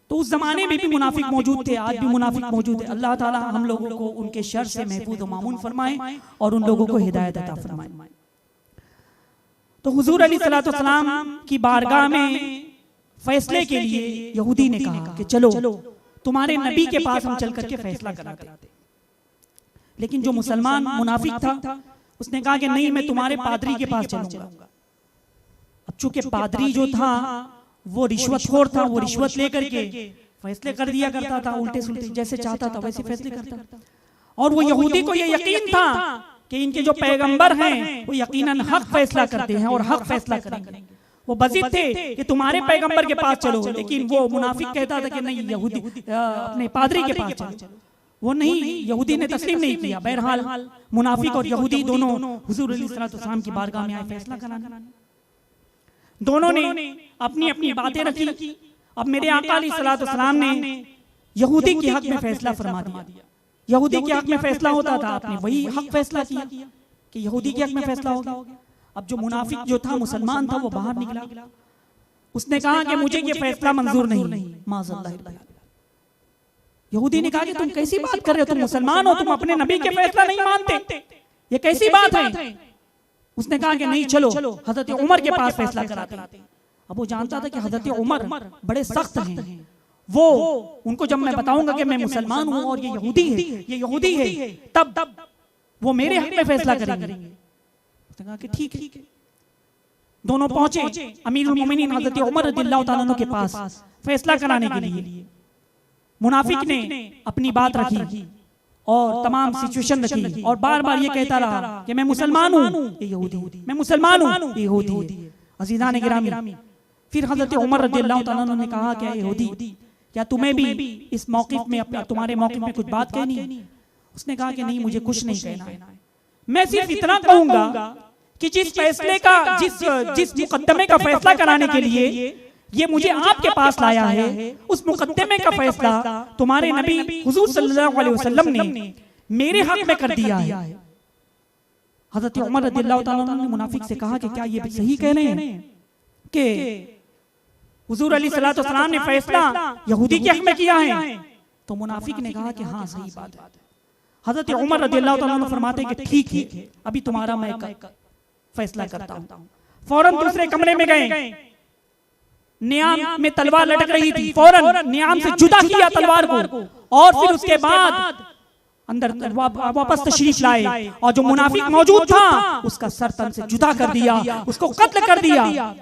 तो उस जमाने में भी मुनाफिक मौजूद थे, आज भी मुनाफिक मौजूद है। अल्लाह ताला हम लोगों को उनके शर से महफूज व मामून फरमाए और उन लोगों को हिदायत अता फरमाए। तो हुजूर अलैहिस्सलातु वस्सलाम की बारगाह में फैसले के लिए यहूदी ने कहा कि चलो तुम्हारे नबी के पास हम चल करके फैसला कराते। लेकिन जो मुसलमान मुनाफिक था उसने कहा कि नहीं, मैं तुम्हारे पादरी के पास चलूंगा। अब चूंकि पादरी जो था वो रिश्वतखोर था, वो रिश्वत लेकर के फैसले कर दिया करता था, उल्टे सुलटे जैसे चाहता था वैसे फैसले करता। और वो यहूदी को ये यकीन था कि इनके जो पैगंबर हैं वो यकीनन हक फैसला करते हैं और हक फैसला करेंगे। वो बज़िद थे कि तुम्हारे पैगंबर के पास चलो, लेकिन वो मुनाफिक कहता था कि नहीं, यहूदी अपने पादरी के पास चलो। वो नहीं, यहूदी ने तस्लीम नहीं किया। बहरहाल मुनाफिक और यहूदी दोनों हुजूर अलैहिस्सलातु वस्सलाम की बारगाह में आए फैसला कराने। दोनों ने अपनी अपनी बातें रखी। अब मेरे आका अलैहिस्सलातु वस्सलाम ने यहूदी के हक में फैसला फरमा दिया। यहूदी के हक में फैसला होता था, आपने वही हक फैसला किया कि यहूदी के हक में फैसला होगा। अब जो मुनाफिक जो था, मुसलमान था, वो बाहर निकला। उसने कहा कि मुझे ये फैसला मंजूर नहीं। माज़अल्लाह, यहूदी ने कहा कि तुम कैसी बात कर रहे हो, तुम मुसलमान हो, तुम अपने नबी के फैसला नहीं मानते, ये कैसी बात है? उसने कहा कि नहीं, चलो हजरत उमर के पास फैसला कराते। अब वो जानता था कि हजरत उमर बड़े सख्त हैं, वो उनको जब मैं बताऊंगा कि मैं मुसलमान हूं और ये यहूदी है, तब वो मेरे हक में फैसला करेंगे। उसने कहा कि ठीक है। दोनों पहुंचे अमीरुल मोमिनीन हजरत उमर रज़ियल्लाहु ताला अन्हु के पास फैसला कराने के लिए। मुनाफिक ने अपनी बात रखी और तमाम सिचुएशन रखी और बार बार ये कहता रहा कि मैं मुसलमान हूँ, ये यहूदी, मैं मुसलमान हूँ, ये यहूदी। अज़ीज़ान गिरामी, फिर हज़रत उमर रज़ियल्लाहु ताला अन्हु ने कहा कि यहूदी, क्या तुम्हें भी इस मौक़िफ़ में, तुम्हारे मौक़िफ़ में कुछ बात कहनी है? उसने कहा कि नहीं, मुझे कुछ नहीं कहना है, मैं सिर्फ इतना कहूँगा कि जिस फैसले का, जिस मुकद्दमे का फैसला कराने के लिए ये मुझे आपके पास लाया है, उस मुकद्दमे का फैसला तुम्हारे नबी हुजूर सल्लल्लाहु अलैहि वसल्लम ने मेरे हक में कर दिया है। हज़रत उमर रज़ियल्लाहु ताला अन्हु ने मुनाफिक से कहा कि क्या ये सही कह रहे हैं कि हुजूर अलैहिस्सलातु वस्सलाम ने फैसला यहूदी के हक में किया है? तो मुनाफिक ने कहा कि हाँ, सही बात है। हज़रत उमर रज़ियल्लाहु ताला अन्हु फरमाते हैं कि ठीक है, अभी तुम्हारा मैं फैसला करता हूँ। फौरन दूसरे कमरे में गए, नियाम में तलवार लटक रही थी, फौरन नियाम से जुदा किया तलवार को और फिर उसके बाद अंदर वापस तशरीफ लाए और जो मुनाफिक मौजूद था उसका सर तन से जुदा कर दिया, उसको कत्ल कर दिया।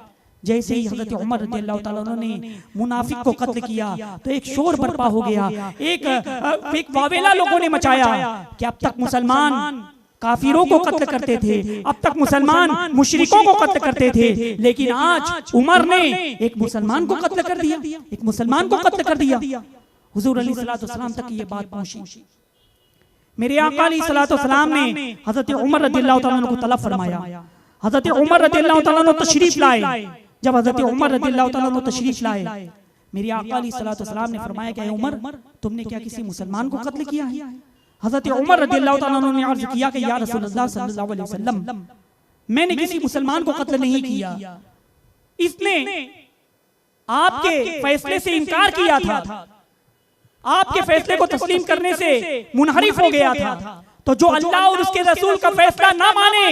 जैसे ही हज़रत उमर रज़ियल्लाहु ताला अन्हु ने मुनाफिक को कत्ल किया तो एक शोर बर्पा हो गया, एक वावेला लोगों ने मचाया कि अब तक मुसलमान काफिरों को कत्ल करते थे, अब तक मुसलमान मुशरिकों को कत्ल करते थे, लेकिन आज उमर ने एक मुसलमान को कत्ल कर दिया, एक मुसलमान को कत्ल कर दिया। हुजूर अलैहिस्सलातु वस्सलाम तक ये बात पहुंची। मेरे आका अलैहिस्सलातु वस्सलाम ने हज़रत उमर रज़ियल्लाहु ताला अन्हु को तलब फरमाया। हज़रत उमर रज़ियल्लाहु ताला अन्हु तशरीफ लाए। जब हज़रत उमर रज़ियल्लाहु ताला अन्हु तशरीफ लाए, मेरे आका अलैहिस्सलातु वस्सलाम ने फरमाया कि उमर, तुमने क्या किसी मुसलमान को कत्ल किया है? हज़रत उमर रज़ियल्लाहु ताला अन्हु ने अर्ज़ किया कि या रसूलल्लाह सल्लल्लाहु अलैहि वसल्लम, मैंने किसी मुसलमान को कत्ल नहीं किया, इसने आपके फैसले से इनकार किया था, आपके फैसले को तस्लीम करने से मुनहरिफ हो गया था, तो जो अल्लाह और उसके रसूल का फैसला ना माने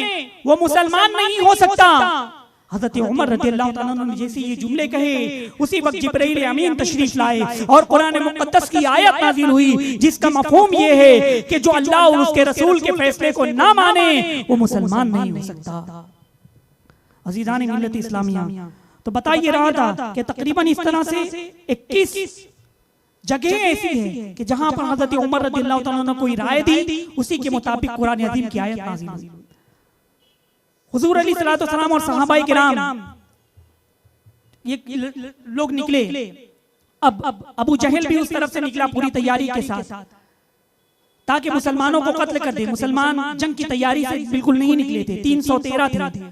वो मुसलमान नहीं हो सकता। हजरत उमर रज़ियल्लाहु ताला अन्हु ने जैसे ये जुमले कहे उसी वक्त जिब्राइल अमीन तशरीफ लाए और कुरान मुक़द्दस की आयत नाज़िल हुई जिसका मफ़हूम ये है कि जो अल्लाह और उसके रसूल के फैसले को ना माने वो मुसलमान नहीं हो सकता। अज़ीज़ान मिल्लत इस्लामिया, तो बता ये रहा था कि तकरीबन इस तरह से 21 जगह ऐसी है कि जहां पर हजरत उमर रज़ियल्लाहु ताला अन्हु ने कोई राय दी, उसी के मुताबिक कुरान अज़ीम की आयत नाज़िल हुई। हुजूर अलैहिस्सलातु वस्सलाम और सहाबाए किराम ये लोग निकले। अब अबू जहल भी उस तरफ से निकला पूरी तैयारी के साथ ताकि मुसलमानों को कत्ल कर दे। मुसलमान जंग की तैयारी से बिल्कुल नहीं निकले थे, 313 थे।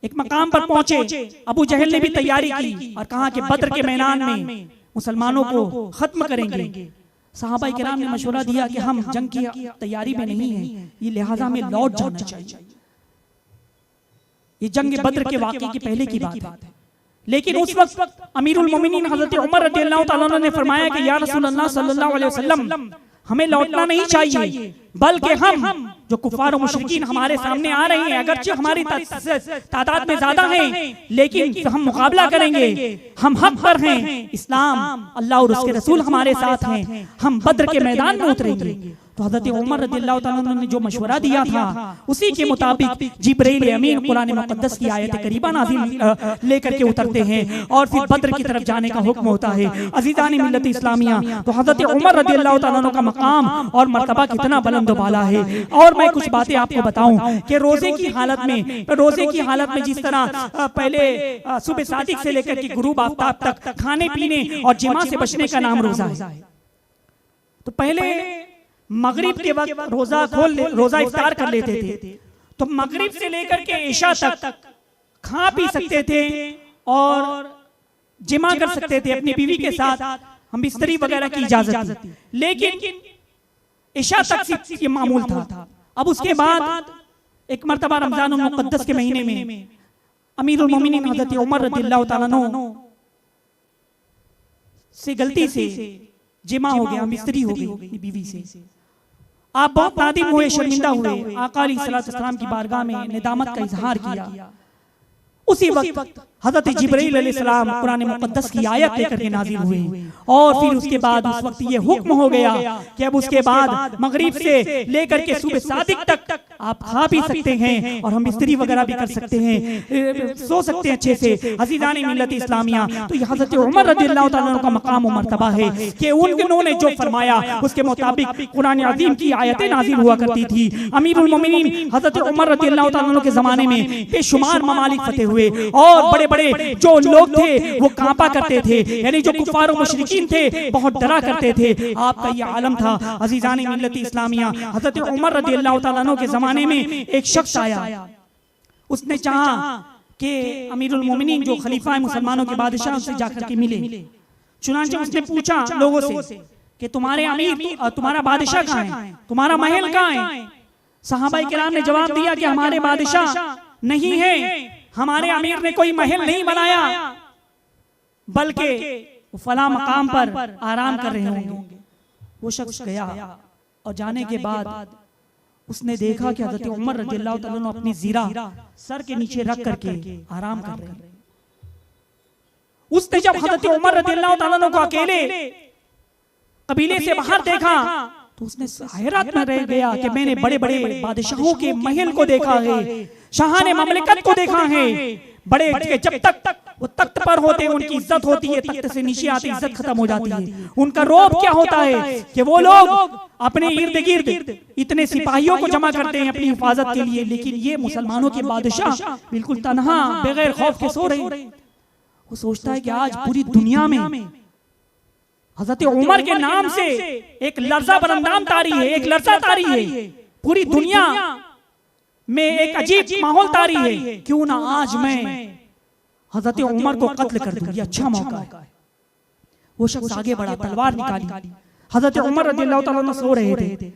एक मकाम पर पहुंचे, अबू जहल ने भी तैयारी की और कहा कि बद्र के मैदान में मुसलमानों को खत्म करेंगे। सहाबाए किराम ने मशवरा दिया कि हम जंग की तैयारी में नहीं हैं, ये लिहाजा में लौट जाना चाहिए। ये जंग बद्र के वाक़े की पहले की बात है। लेकिन उस वक्त अमीरुल मोमिनीन हजरत उमर रज़ियल्लाहु ताला अन्हु ने फरमाया कि या रसूलल्लाह सल्लल्लाहु अलैहि वसल्लम हमें लौटना नहीं चाहिए, बल्कि हम जो कुफार और मुशरिकीन हमारे सामने आ रहे हैं, अगरचे हमारी तादाद में ज्यादा हैं, लेकिन हम मुकाबला करेंगे, हम हक पर हैं, इस्लाम अल्लाह और उसके रसूल हमारे साथ हैं, हम बद्र के मैदान में उतरेंगे। तो हज़रत उमर रज़ियल्लाहु ताला अन्हु ने जो मशवरा दिया था उसी के मुताबिक जिब्राइल अमीन कुरान मुक़द्दस की आयत करीबा नाज़िल लेकर के उतरते हैं और फिर बद्र की तरफ जाने का हुक्म होता है। अज़ीज़ान मिल्लत इस्लामिया, तो हज़रत उमर रज़ियल्लाहु ताला अन्हु का मकाम और मर्तबा कितना बुलंद वाला है। और मैं कुछ बातें आपको बताऊं कि रोजे की हालत में जिस तरह पहले सुबह सादिक से लेकर के गुरूब आफ्ताब तक खाने पीने और जिमा से बचने का नाम रोजा है। तो पहले मगरिब के वक्त रोजा इफ्तार कर लेते थे, तो मगरिब से लेकर के इशा तक खा पी सकते थे और जिमा कर सकते थे अपनी बीवी के साथ, हम बिस्तरी वगैरह की इजाजत थी। लेकिन इशा तक ये मामूल था। अब उसके बाद एक मर्तबा रमजानुल मुक़द्दस के महीने में अमीरुल मोमिनीन हज़रत उमर रज़ियल्लाहु ताला अन्हु से गलती से जिमा हो गया, मिस्त्री हो गई बीवी से। आप बहुत नादिम हुए, शर्मिंदा हुए, आका अलैहिस्सलातु वस्सलाम की बारगाह में निदामत का इजहार किया। उसी वक्त हज़रत जिब्राइल अलैहिस्सलाम कुरान मुक़द्दस की आयत लेकर के नाज़िल हुए और फिर उसके बाद उस वक्त ये हुक्म हो गया कि अब उसके बाद मगरिब से लेकर के सुबह सादिक तक आप खा पी सकते हैं और हम बिस्तरी वगैरह भी कर सकते हैं, सो सकते हैं अच्छे से। अज़ीज़ान मिल्लत इस्लामिया, तो ये हज़रत उमर रज़ियल्लाहु ताला अन्हु का मकाम और मर्तबा है कि उन्होंने जो फरमाया उसके मुताबिक कुरान अज़ीम की आयतें नाज़िल हुआ करती थी। अमीरुल मोमिनीन हज़रत उमर रज़ियल्लाहु ताला अन्हु के ज़माने में बेशुमार ममालिक फतेह हुए और बड़े बड़े जो लोग थे वो कांपा करते थे, यानी जो कुफार और मुशरिकीन थे बहुत डरा करते थे। आपका ये आलम था। अज़ीज़ान मिल्लत इस्लामिया, हज़रत उमर रज़ियल्लाहु ताला अन्हु के ज़माने में एक शख्स आया, उसने चाहा कि अमीरुल मोमिनीन जो खलीफा है मुसलमानों के बादशाह उससे जाकर के मिले। चुनांचे उसने पूछा लोगों से कि तुम्हारे अमीर और तुम्हारा बादशाह कहाँ है, तुम्हारा महल कहाँ है? सहाबाए किराम ने जवाब दिया कि हमारे बादशाह नहीं है, हमारे अमीर ने कोई महल नहीं बनाया, बल्कि वो फला मकाम पर आराम कर रहे होंगे। वो शख्स गया और जाने के बाद उसने देखा कि हज़रत उमर रज़ियल्लाहु ताला अन्हु अपनी ज़ीरा सर के नीचे रख करके आराम कर रहे हैं। उसने जब हज़रत उमर रज़ियल्लाहु ताला अन्हु को अकेले कबीले से बाहर देखा तो उसने हैरत में रह गया कि मैंने बड़े बड़े बादशाहों के महल को देखा है, शाहाने ममलिकत को देखा है, बड़े जब तक वो तख्त पर होते हैं उनकी इज्जत होती है, तख्त से नीचे आते इज्जत खत्म हो जाती है। उनका रौब क्या होता है कि वो लोग अपने इर्द गिर्द इतने सिपाहियों को जमा करते हैं अपनी हिफाजत के लिए, लेकिन ये मुसलमानों के बादशाह बिल्कुल तन्हा बगैर खौफ के सो रहे। वो सोचता है कि आज पूरी दुनिया में हज़रत उमर के नाम से एक लर्जा बरंदाम तारी है, एक लर्जा तारी है, पूरी दुनिया में एक अजीब माहौल तारी है। क्यों ना आज मैं हज़रत उमर को कत्ल कर दूं, ये अच्छा मौका है। वो शख्स आगे बढ़ा, तलवार निकाली। हज़रत उमर रज़ियल्लाहु ताला अन्हु सो रहे थे।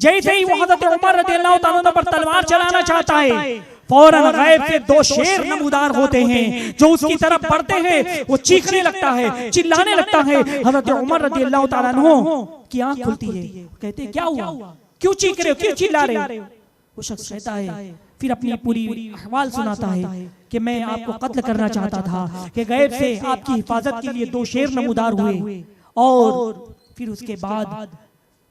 जैसे ही वो हज़रत उमर रज़ियल्लाहु ताला अन्हु पर तलवार चलाना चाहता है, फौरन गैब से दो शेर नमूदार होते हैं जो उसकी तरफ बढ़ते हैं। वो चीखने लगता है, चिल्लाने लगता है। हज़रत उमर रज़ियल्लाहु ताला अन्हु की आंख खुलती है, कहते क्या हुआ? क्यों चीख रहे हो, क्यों चिल्ला रहे हो? वो शख्स कहता है, फिर अपनी पूरी अहवाल सुनाता है कि मैं आपको कत्ल करना चाहता था कि गैब से आपकी हिफाजत के लिए 2 शेर नमूदार हुए। और फिर उसके बाद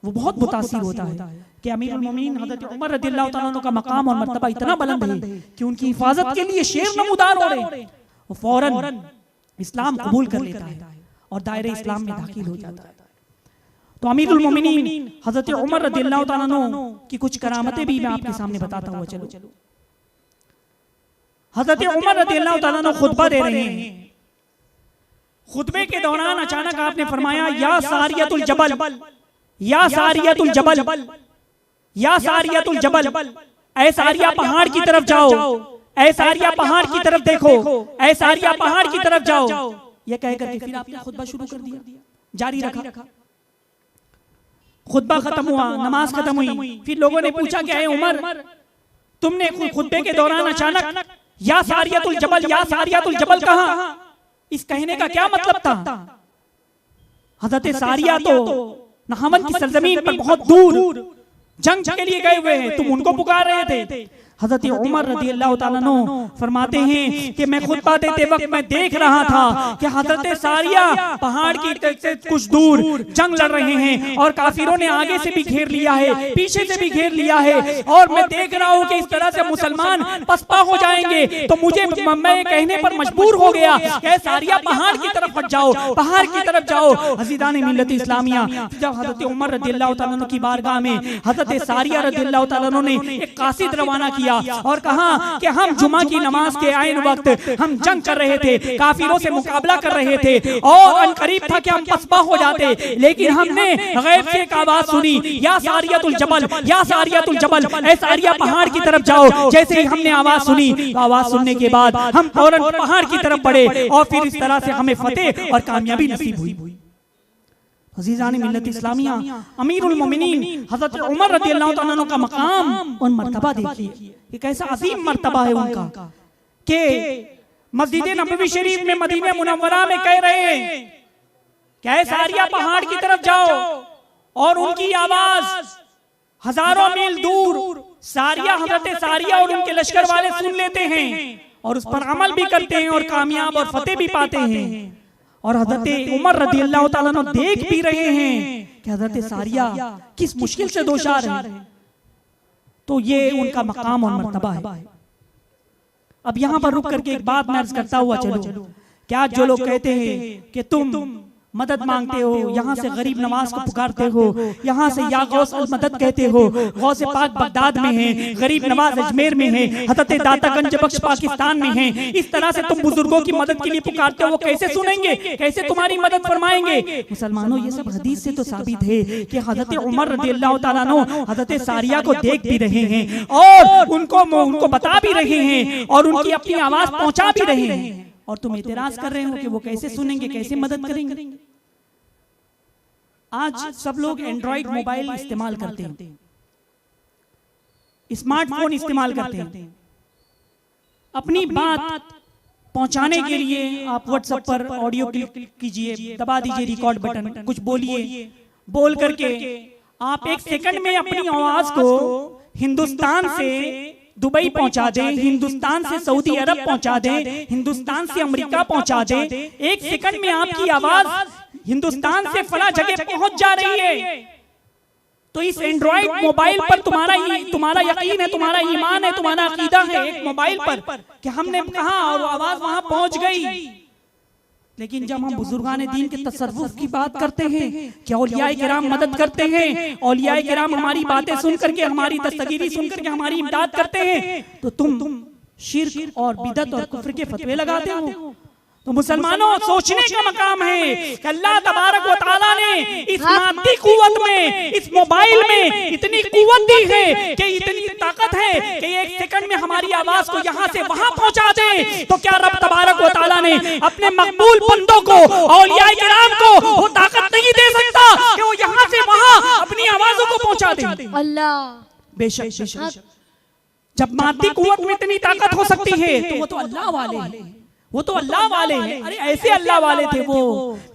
वो बहुत मुतासिर होता है कि अमीरुल मोमिनीन हज़रत उमर रज़ियल्लाहु तआला अन्हु का मकाम और मर्तबा इतना बुलंद है कि उनकी हिफाजत के लिए शेर नमूदार हो रहे। वो फौरन इस्लाम कबूल कर लेता है और दायरे इस्लाम में दाखिल हो जाता है। तो अमीरुल मोमिनीन हज़रत उमर रज़ियल्लाहु तआला अन्हु की कुछ करामतें भी मैं आपके सामने बताता हुआ चलो। हज़रत उमर रज़ियल्लाहु तआला अन्हु खुतबा दे रहे हैं। खुतबे के दौरान अचानक आपने फरमाया, या सारियतुल जबल, या सारियतुल जबल, या सारियतुल जबल, ऐ सारिया पहाड़ की तरफ जाओ, ऐ सारिया पहाड़ की तरफ देखो, ऐ सारिया पहाड़ की तरफ जाओ। ये कह करके फिर आपने खुतबा शुरू कर दिया, जारी रखा। खुतबा खत्म हुआ, नमाज खत्म हुई। फिर लोगों ने पूछा कि ऐ उमर, तुमने खुतबे के दौरान अचानक या सारियतुल जबल, या सारियतुल जबल कहा? इस कहने का क्या मतलब था? हज़रत सारिया तो नहावन की सरजमीन पर बहुत दूर जंग के लिए गए हुए हैं, तुम उनको पुकार रहे थे। हज़रत उमर रज़ियल्लाहु ताला अन्हु फरमाते हैं कि मैं खुतबा देते वक्त मैं देख रहा था कि हज़रत सारिया पहाड़ की से कुछ दूर जंग लड़ रहे हैं और काफिरों ने आगे से भी घेर लिया है, पीछे से भी घेर लिया है, और मैं देख रहा हूँ कि इस तरह से मुसलमान पसपा हो जाएंगे। तो मुझे मैं कहने पर मजबूर हो गया कि सारिया पहाड़ की तरफ हट जाओ, पहाड़ की तरफ जाओ। अज़ीज़ान मिल्लत इस्लामिया, जब हज़रत उमर रज़ियल्लाहु ताला अन्हु की बारगाह में हज़रत सारिया रज़ियल्लाहु ताला अन्हु ने एक कासिद रवाना किया और कहा कि हम जुमा की नमाज के आइन वक्त हम जंग कर रहे थे, काफिरों से मुकाबला कर रहे थे और अनकरीब था कि हम पसपा हो जाते, लेकिन हमने गैब से एक आवाज सुनी, या सारियतुल जबल, या सारियतुल जबल, ऐ सारिया पहाड़ की तरफ जाओ। जैसे ही हमने आवाज सुनी, आवाज सुनने के बाद हम फौरन पहाड़ की तरफ बढ़े और फिर इस तरह से हमें फतेह और कामयाबी नसीब हुई। अज़ीज़ान मिल्लत इस्लामिया, अमीरुल मोमिनीन हज़रत उमर रज़ियल्लाहु तआला अन्हु का मकाम और मर्तबा देखिए, ये कैसा अजीम मर्तबा है उनका कि मस्जिद नबवी शरीफ में मदीना मुनव्वरा में कह रहे हैं कि ऐ सारिया पहाड़ की तरफ जाओ, और उनकी आवाज हजारों मील दूर सारिया, हज़रत सारिया और उनके लश्कर वाले सुन लेते हैं और उस पर अमल भी करते हैं और कामयाब और फतेह भी पाते हैं। और हज़रत उमर रज़ियल्लाहु ताला अन्हु देख भी रहे हैं कि हज़रत सारिया किस मुश्किल से दोचार है। तो ये उनका मकाम और मर्तबा है। अब यहाँ पर रुक करके एक बात मैं अर्ज करता हुआ चलो, क्या जो लोग कहते हैं कि तुम मदद मांगते हो, यहाँ से गरीब नवाज को पुकारते हो, यहाँ से या गौस अल मदद कहते हो, गौस पाक बगदाद में है, गरीब नवाज अजमेर में है, हज़रत दाता गंज बख्श पाकिस्तान में है, इस तरह से तुम बुजुर्गों की मदद के लिए पुकारते हो, वो कैसे सुनेंगे, कैसे तुम्हारी मदद फरमाएंगे? मुसलमानों, ये सब हदीस से तो साबित है कि हज़रत उमर रज़ियल्लाहु ताला अन्हु हज़रत सारिया को देख भी रहे हैं और उनको बता भी रहे हैं और उनकी अपनी आवाज पहुंचा भी रहे हैं, और तुम एतराज कर रहे हो कि वो कैसे सुनेंगे, कैसे मदद करेंगे? आज सब लोग एंड्रॉइड मोबाइल इस्तेमाल करते हैं, स्मार्टफोन इस्तेमाल करते हैं। अपनी बात पहुंचाने के लिए आप व्हाट्सएप पर ऑडियो क्लिक कीजिए, दबा दीजिए रिकॉर्ड बटन, कुछ बोलिए, बोल करके आप 1 सेकंड में अपनी आवाज को हिंदुस्तान से दुबई पहुंचा दें, हिंदुस्तान से सऊदी अरब पहुंचा दें, हिंदुस्तान से अमेरिका पहुंचा दें। 1 सेकंड में आपकी आवाज हिंदुस्तान से फला जगह पहुंच जा रही है। तो इस एंड्रॉइड मोबाइल पर तुम्हारा यकीन है, तुम्हारा ईमान है, तुम्हारा अकीदा है एक मोबाइल पर कि हमने कहा और आवाज वहां पहुंच गई। लेकिन जब हम बुजुर्गान दीन के तसर्रुफ की बात करते हैं कि औलियाए किराम मदद करते हैं, औलियाए किराम हमारी बातें सुन करके, हमारी दस्तगीरी सुन करके हमारी इमदाद करते हैं, तो तुम शिर्क और बिदअत और कुफ्र के फतवे लगाते हो। तो मुसलमानों, सोचने का मकाम है कि अल्लाह तबारक व तआला ने इस मादी कुव्वत में, इस मोबाइल में इतनी कुव्वत दी है कि इतनी ताकत है कि 1 सेकंड में हमारी आवाज को यहाँ से वहां पहुंचा दे। तो क्या रब तबारक व तआला ने अपने मकबूल बंदों को, औलियाए किराम को वो ताकत नहीं दे सकता कि वो यहाँ से वहां अपनी आवाजों को पहुंचा दे? अल्लाह बेशक जब मादी कुव्वत में इतनी ताकत हो सकती है तो वो तो अल्लाह वाले हैं, वो तो अल्लाह वाले हैं। अरे ऐसे अल्लाह वाले थे वो,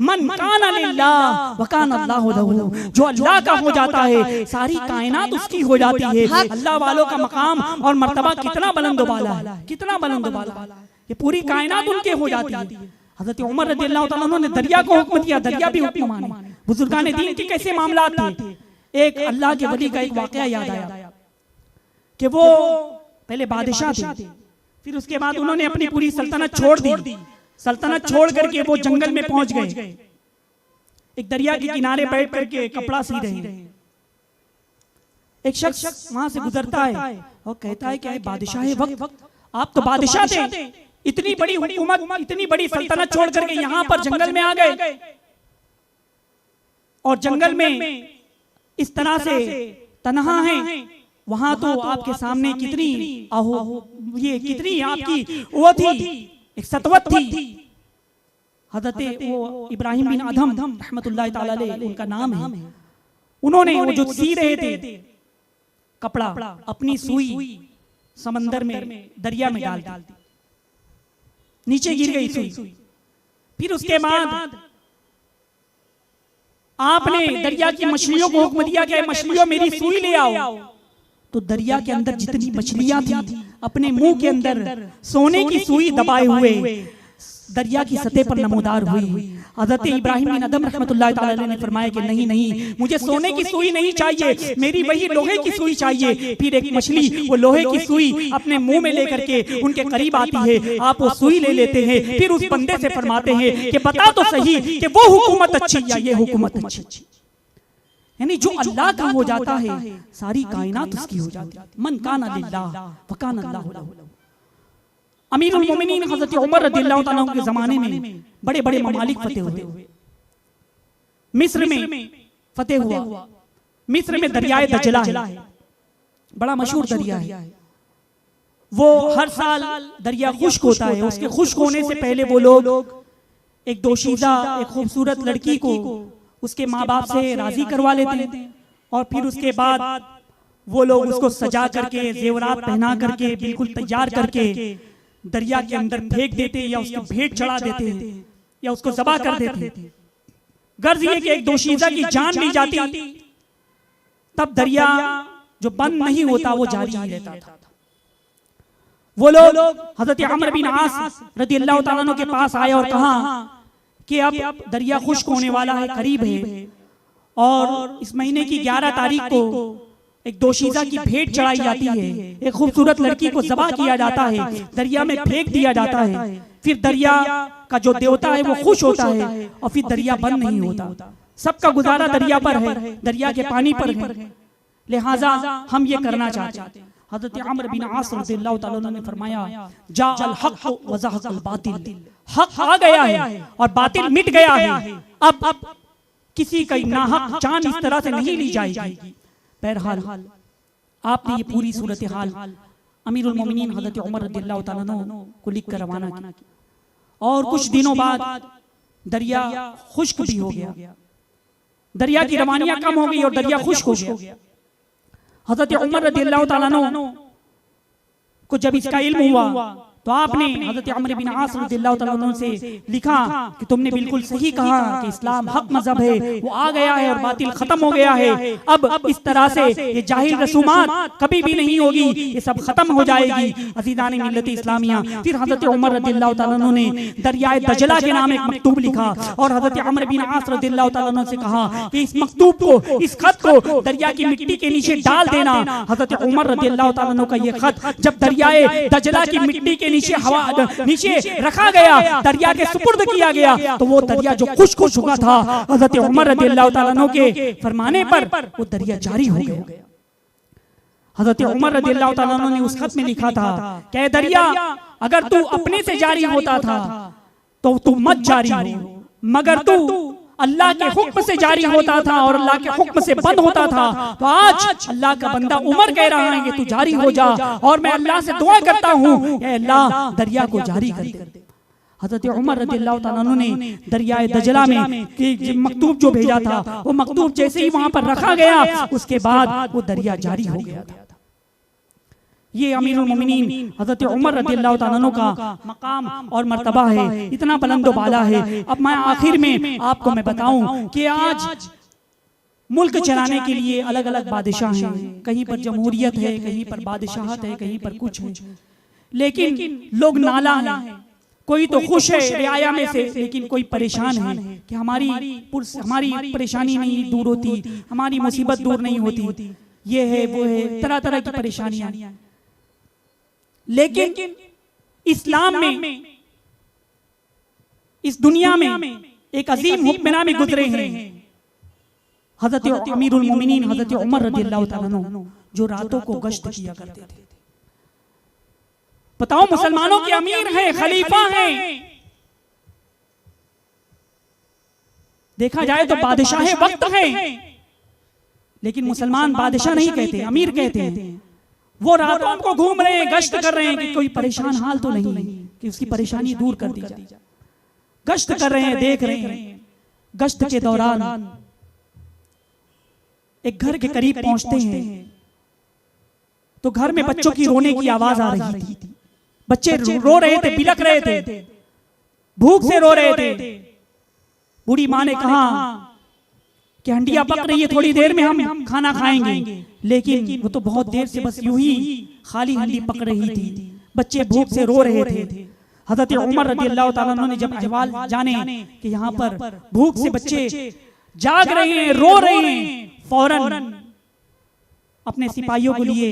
मन काना लिल्लाह व काना अल्लाहु लहू, जो अल्लाह का हो जाता है सारी कायनात उसकी हो जाती है। अल्लाह वालों का मकाम और मर्तबा कितना बुलंद वाला है, कितना बुलंद वाला है, ये पूरी कायनात उनके हो जाती है। हजरत उमर रज़ियल्लाहु ताला अन्हु ने दरिया को हुक्म दिया, दरिया भी हुक्म माने। बुजुर्गान दीन के कैसे मामला थे। एक अल्लाह के वली का एक वाकया याद आया कि वो पहले बादशाह थे, फिर उसके बाद उन्होंने अपनी पूरी सल्तनत छोड़ दी। सल्तनत छोड़ करके वो जंगल में पहुंच गए। एक दरिया के किनारे बैठ करके कपड़ा सी रहे हैं। एक शख्स वहां से गुजरता है और कहता है कि बादशाह वक्त, आप तो बादशाह थे, इतनी बड़ी हुकूमत, इतनी बड़ी सल्तनत छोड़ करके यहाँ पर जंगल में आ गए, और जंगल में इस तरह से तन्हा है। वहां तो आपके सामने कितनी ये कितनी आपकी वो थी, एक सतवत थी। हजरत वो इब्राहिम बिन अदहम रहमतुल्लाह ताला अलैह उनका नाम है। उन्होंने वो जो सी रहे थे कपड़ा, अपनी सुई समंदर में, दरिया में डाल दी, नीचे गिर गई सुई। फिर उसके बाद आपने दरिया की मछलियों को हुक्म दिया कि मछलियों मेरी सुई ले आओ। तो दरिया के अंदर जितनी मछलियां थी अपने मुंह के अंदर सोने की सुई दबाए हुए दरिया की सतह पर नमूदार हुई। हज़रत इब्राहिम बिन अदहम रहमतुल्लाह ताला अलैह ने फरमाया कि नहीं, मुझे सोने की सुई नहीं चाहिए, मेरी वही लोहे की सुई चाहिए। फिर एक मछली वो लोहे की सुई अपने मुंह में लेकर के उनके करीब आती है, आप वो सुई ले लेते हैं। फिर उस बंदे से फरमाते हैं कि बता तो सही कि वो हुकूमत अच्छी या ये हुकूमत अच्छी। यानी जो अल्लाह का हो जाता है सारी कायनात उसकी हो जाती है। मन काना लिल्लाह व काना अल्लाहु लहू। अमीरुल मोमिनीन हज़रत उमर रज़ियल्लाहु ताला अन्हु के जमाने में बड़े बड़े ममालिक फतेह हुए। मिस्र में फतेह हुआ। मिस्र में दरियाए दजला है, बड़ा मशहूर दरिया है। वो हर साल दरिया खुश्क होता है। उसके खुश्क होने से पहले वो लोग एक दोशीज़ा, एक खूबसूरत लड़की को उसके माँ बाप से राजी करवा लेते हैं, और फिर उसके बाद वो लोग उसको सजा करके, जेवरात पहना करके, बिल्कुल तैयार करके दरिया के अंदर फेंक देते, या उसकी भेंट चढ़ा देते, या उसको ज़बा कर देते। गर्ज ये कि एक दोशीज़ा की जान ली जाती, तब दरिया जो बंद नहीं होता वो जारी ही रहता था। वो लोग हज़रत अम्र बिन आस रज़ियल्लाहु ताला अन्हु के पास आए और कहा कि अब दरिया खुश्क होने वाला है, करीब है, और इस महीने की 11 तारीख को एक दोशीज़ा की भेंट चढ़ाई जाती है, एक खूबसूरत लड़की को ज़बा किया जाता है, दरिया में फेंक दिया जाता है। फिर दरिया का जो देवता है वो खुश होता है, और फिर दरिया बंद नहीं होता। सबका गुजारा दरिया पर है, दरिया के पानी पर है, लिहाजा हम ये करना चाहते हैं। हज़रत अम्र बिन आस रज़ियल्लाहु ताला अन्हु ने फरमाया, जाअल हक़ व ज़हक़ल बातिल, हक आ गया है और बातिल मिट गया है। अब किसी का नाहक जान इस तरह से नहीं ली जाएगी। बहरहाल आपने ये पूरी सूरत हाल अमीरुल मोमिनीन हज़रत उमर रज़ियल्लाहु ताला अन्हु को लिख कर रवाना किया, और कुछ दिनों बाद दरिया खुश्क भी हो गया। दरिया की रवानियां कम हो गई और दरिया खुश्क हो गया। हज़रत उमर रज़ियल्लाहु ताला अन्हु को जब इसका इल्म हुआ तो आपने हज़रत अम्र बिन आस रज़ियल्लाहु ताला अन्हु से लिखा कि तुमने बिल्कुल सही कहा कि इस्लाम हक मजहब है, वो आ गया है और बातिल खत्म हो गया है। अब इस तरह से ये जाहिल रसूमात कभी भी नहीं होगी, ये सब खत्म हो जाएगी। अज़ीज़ान मिल्लत इस्लामिया, फिर हज़रत उमर रज़ियल्लाहु ताला अन्हु ने दरियाए दजला के नाम एक मकतूब लिखा, और हज़रत अम्र बिन आस रज़ियल्लाहु ताला अन्हु से कहा कि इस मकतूब को, इस खत को दरिया की मिट्टी के नीचे डाल देना। हज़रत उमर रज़ियल्लाहु ताला अन्हु का ये खत जब दरियाए दजला की मिट्टी के नीचे नीचे रखा गया, दरिया के सुपुर्द किया गया, तो वो दरिया जो खुश्क हो चुका था हज़रत उमर रज़ियल्लाहु ताला अन्हु के फरमाने पर वो दरिया जारी हो गया। हज़रत उमर रज़ियल्लाहु ताला अन्हु ने उस खत में लिखा था कि दरिया अगर तू अपने से जारी होता था तो तू मत जारी हो, मगर तू अल्लाह के हुक्म से जारी होता था और अल्लाह के हुक्म से बंद होता था। तो आज अल्लाह का बंदा उमर कह रहा है कि तू जारी हो जा, और मैं अल्लाह से दुआ करता हूँ कि अल्लाह दरिया को जारी कर दे। हज़रत उमर रज़ियल्लाहु ताला अन्हु ने दरियाए दजला में कि मकतूब जो भेजा था, वो मकतूब जैसे ही वहां पर रखा गया उसके बाद वो दरिया जारी हो गया था। ये अमीरुल मोमिनीन हजरत उमर रज़ियल्लाहु ताला अन्हु का मकाम और मर्तबा है, इतना बुलंद बाला है। अब मैं आखिर में आपको मैं बताऊं कि आज मुल्क चलाने के लिए अलग अलग बादशाह हैं, कहीं पर जमहूरियत है, कहीं पर बादशाहत है, कहीं पर कुछ है, लेकिन लोग नाला है। कोई तो खुश है रियाया में से, लेकिन कोई परेशान है कि हमारी परेशानी नहीं दूर होती, हमारी मुसीबत दूर नहीं होती, ये है वो है, तरह तरह की परेशानियां। लेकिन इस्लाम में, इस दुनिया में एक अजीम हुक्मरान में गुजरे हैं हजरत अमीरुल मोमिनीन हजरत उमर रज़ियल्लाहु ताला अन्हु, जो रातों को गश्त किया करते थे। बताओ, मुसलमानों के अमीर हैं, खलीफा हैं, देखा जाए तो बादशाह वक्त हैं, लेकिन मुसलमान बादशाह नहीं कहते, अमीर कहते हैं। वो रातों को घूम रहे हैं, गश्त कर रहे हैं कि कोई परेशान हाल तो नहीं कि उसकी परेशानी दूर कर दी जाए। गश्त कर रहे हैं, देख रहे हैं। गश्त के दौरान एक घर के करीब पहुंचते हैं तो घर में बच्चों की रोने की आवाज आ रही थी। बच्चे रो रहे थे, बिलख रहे थे, भूख से रो रहे थे। बूढ़ी माँ ने कहा कि हंडिया पक रही है, थोड़ी देर में हम खाना खाएंगे, लेकिन वो तो बहुत देर से बस यूं ही खाली हंडी पक रही थी। बच्चे भूख से रो रहे थे। हजरत उमर रज़ियल्लाहु ताला अन्हु ने जब अहवाल जाने कि यहाँ पर भूख से बच्चे जाग रहे हैं, रो रहे हैं, फौरन अपने सिपाहियों को लिए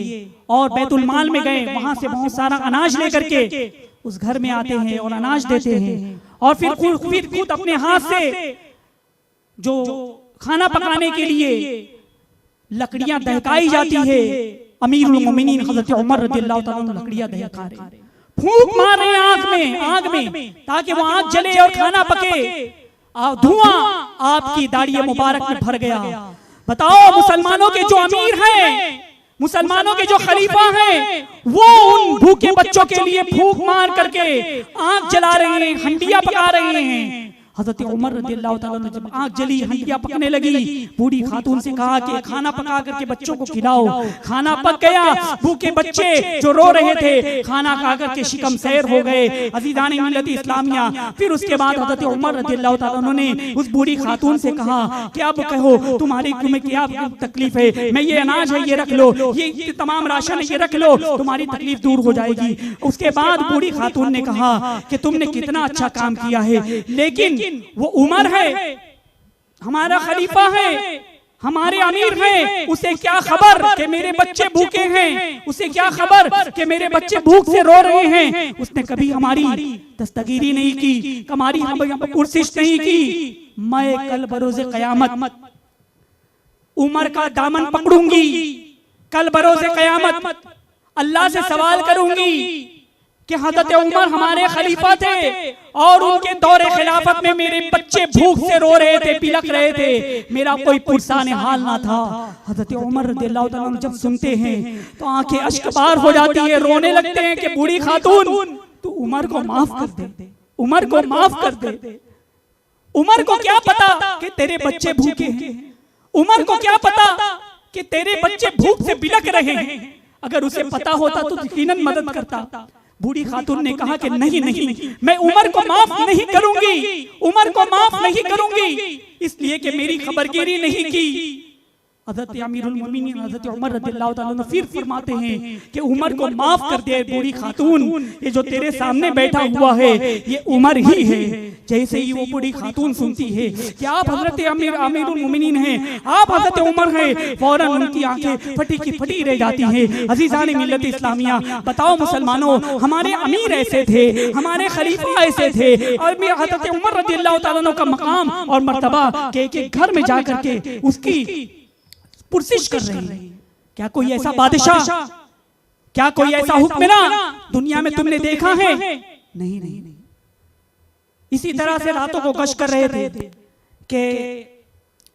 और बैतुल माल में गए। वहां से बहुत सारा अनाज लेकर के उस घर में आते हैं और अनाज देते हैं, और फिर खुद अपने हाथ से जो खाना पकाने के लिए लकड़ियां दहकाई जाती है। अमीरुल मोमिनीन हजरत उमर रज़ियल्लाहु ताला अन्हु लकड़ियां दहका रहे, फूंक मार रहे हैं आग में ताकि वो आग जले और खाना पके। धुआं आपकी दाढ़ी मुबारक में भर गया। बताओ, मुसलमानों के जो अमीर हैं, मुसलमानों के जो खलीफा हैं, वो उन भूखे बच्चों के लिए फूंक मार करके आग जला रहे हैं, हंडिया पका रहे हैं। हजरत उमर रज़ियल्लाहु ताला अन्हु जब आग जली, हंडिया पकने लगी, बूढ़ी खातून से कहा कि खाना पका करके बच्चों को खिलाओ। खाना पक गया, भूखे बच्चे जो रो रहे थे खाना खा करके शिकम सैर हो गए। अज़ीज़ान मिल्लत इस्लामिया, फिर उसके बाद हजरत उमर रज़ियल्लाहु ताला अन्हु ने उस बूढ़ी खातून से कहा कि अब कहो तुम्हारी तुम्हें क्या तकलीफ है, मैं ये अनाज है ये रख लो, ये तमाम राशन है ये रख लो, तुम्हारी तकलीफ दूर हो जाएगी। उसके बाद बूढ़ी खातून ने कहा कि तुमने कितना अच्छा काम किया है, लेकिन वो उमर है, हमारा खलीफा है, हमारे अमीर हैं, उसे क्या खबर कि मेरे बच्चे भूखे हैं, उसे क्या खबर कि मेरे बच्चे भूख से रो रहे हैं। उसने कभी हमारी दस्तगीरी नहीं की, हमारी कोशिश नहीं की। मैं कल बरोज़े क़यामत उमर का दामन पकड़ूंगी, कल बरोज़े क़यामत अल्लाह से सवाल करूंगी कि हज़रत उमर हमारे खलीफा थे और उनके दौरे खिलाफत में मेरे बच्चे भूख से रो रहे थे, बिलख रहे थे, मेरा कोई पुरसाने हाल ना था। हज़रत उमर रज़ियल्लाहु ताला अन्हु जब सुनते हैं तो आंखें अश्कबार हो जाती है, रोने लगते हैं कि बूढ़ी खातून तू उमर को माफ कर दे, उमर को माफ कर दे। उमर को क्या पता कि तेरे बच्चे भूखे हैं, उमर को क्या पता कि तेरे बच्चे भूख से बिलख रहे हैं। अगर उसे पता होता तो यकीनन मदद करता। बूढ़ी खातून ने कहा कि नहीं नहीं, मैं उमर को माफ नहीं करूंगी, उमर को माफ नहीं करूंगी, इसलिए कि मेरी खबरगिरी नहीं की। हज़रत अमीरुल मोमिनीन हज़रत उमर रज़ियल्लाहु ताला अन्हु फिर फरमाते हैं कि उमर को माफ कर दे बूढ़ी खातून, ये जो तेरे सामने बैठा हुआ है ये उमर ही है। जैसे ही वो बूढ़ी खातून सुनती है कि आप हज़रत अमीरुल मोमिनीन हैं, आप हज़रत उमर हैं, फौरन उनकी आंखें फटी की फटी रह जाती हैं। अज़ीज़ान मिल्लत इस्लामिया, बताओ मुसलमानों, हमारे अमीर ऐसे थे, हमारे खलीफा ऐसे थे, और मैं हज़रत उमर रज़ियल्लाहु ताला अन्हु का मकाम और मर्तबा के एक घर में जाकर के उसकी पुरसिश कर रही है। क्या कोई ऐसा बादशाह, क्या कोई ऐसा हुक्मरान दुनिया में तुमने देखा है? नहीं नहीं। इसी तरह से रातों को गश्त कर रहे थे कि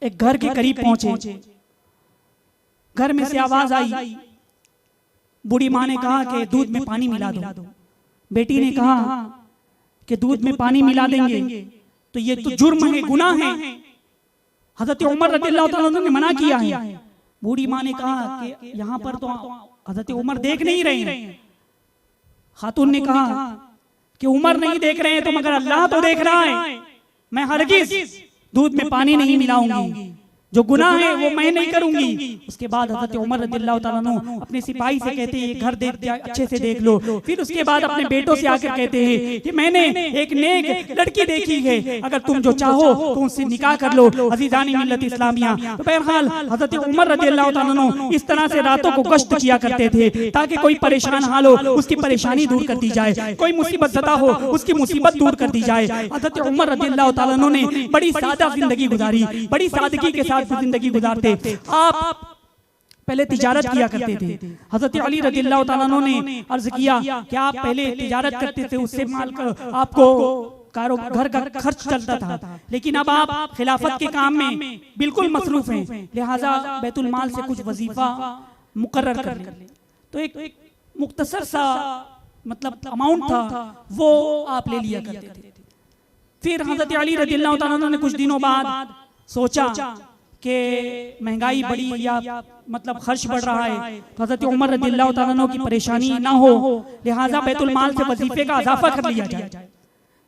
एक घर के करीब पहुंचे। घर में से आवाज आई, बूढ़ी माँ ने कहा कि दूध में पानी मिला दो। बेटी ने कहा कि दूध में पानी मिला देंगे तो ये तो जुर्म है, गुनाह है। हज़रत उमर रज़ियल्लाहु ताला अन्हु ने मना किया है। बूढ़ी माँ ने कहा कि यहाँ पर तो हजरत उमर देख नहीं रहे हैं। खातून ने कहा कि उमर नहीं देख रहे हैं तो मगर अल्लाह तो देख रहा है, मैं हरगिज दूध में पानी नहीं मिलाऊंगी, जो गुनाह है वो मैं नहीं करूंगी। उसके बाद हजरत उमर रज़ियल्लाहु ताला अन्हु अपने सिपाही से कहते हैं, ये घर देख अच्छे से देख लो। फिर उसके बाद अपने बेटों से आकर कहते हैं कि मैंने एक नेक लड़की देखी है, अगर तुम जो चाहो तो उससे निकाह कर लो। अज़ीज़ानी मिल्लत इस्लामिया। तो बहरहाल हजरत उमर रज़ियल्लाहु ताला अन्हु इस तरह से रातों को गश्त किया करते थे ताकि कोई परेशान हाल हो उसकी परेशानी दूर कर दी जाए, कोई मुसीबत ज़दा हो उसकी मुसीबत दूर कर दी जाए। हजरत उमर रज़ियल्लाहु ताला अन्हु ने बड़ी सादा जिंदगी गुजारी, बड़ी सादगी के साथ जिंदगी गुजारते। आप पहले तिजारत किया करते थे। हजरत अली रज़ियल्लाहु ताला अन्हु ने अर्ज किया कि आप पहले तिजारत करते थे, उससे माल आपको घर का खर्च चलता था, लेकिन अब आप खिलाफत के काम में बिल्कुल मसरूफ हैं, लिहाजा बैतुल माल से कुछ वजीफा मुकर्रर कर लें। तो एक मुख्तसर सा मतलब अमाउंट था वो आप ले लिया करते थे। फिर हजरत अली रज़ियल्लाहु ताला अन्हु ने कुछ दिनों बाद सोचा कि महंगाई बढ़ी या मतलब खर्च बढ़ रहा है, तो हजरत उमर रज़ियल्लाहु ताला अन्हु की परेशानी ना हो, लिहाजा बैतुल माल से वजीफे का इजाफा कर लिया जाए,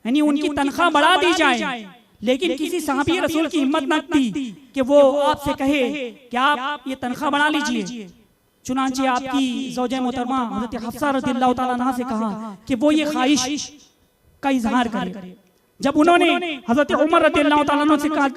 यानी उनकी तनख्वाह बढ़ा दी जाए। लेकिन किसी सहाबी रसूल की हिम्मत न थी कि वो आपसे कहे कि आप ये तनख्वाह बढ़ा लीजिए। चुनांचे आपकी ज़ौजे मोहतरमा हजरत हफ्सा रज़ियल्लाहु ताला अन्हा से कहा कि वो ये ख्वाहिश का इजहार करे। जब उन्होंने हजरत उमर रज़ियल्लाहु ताला अन्हु से कहा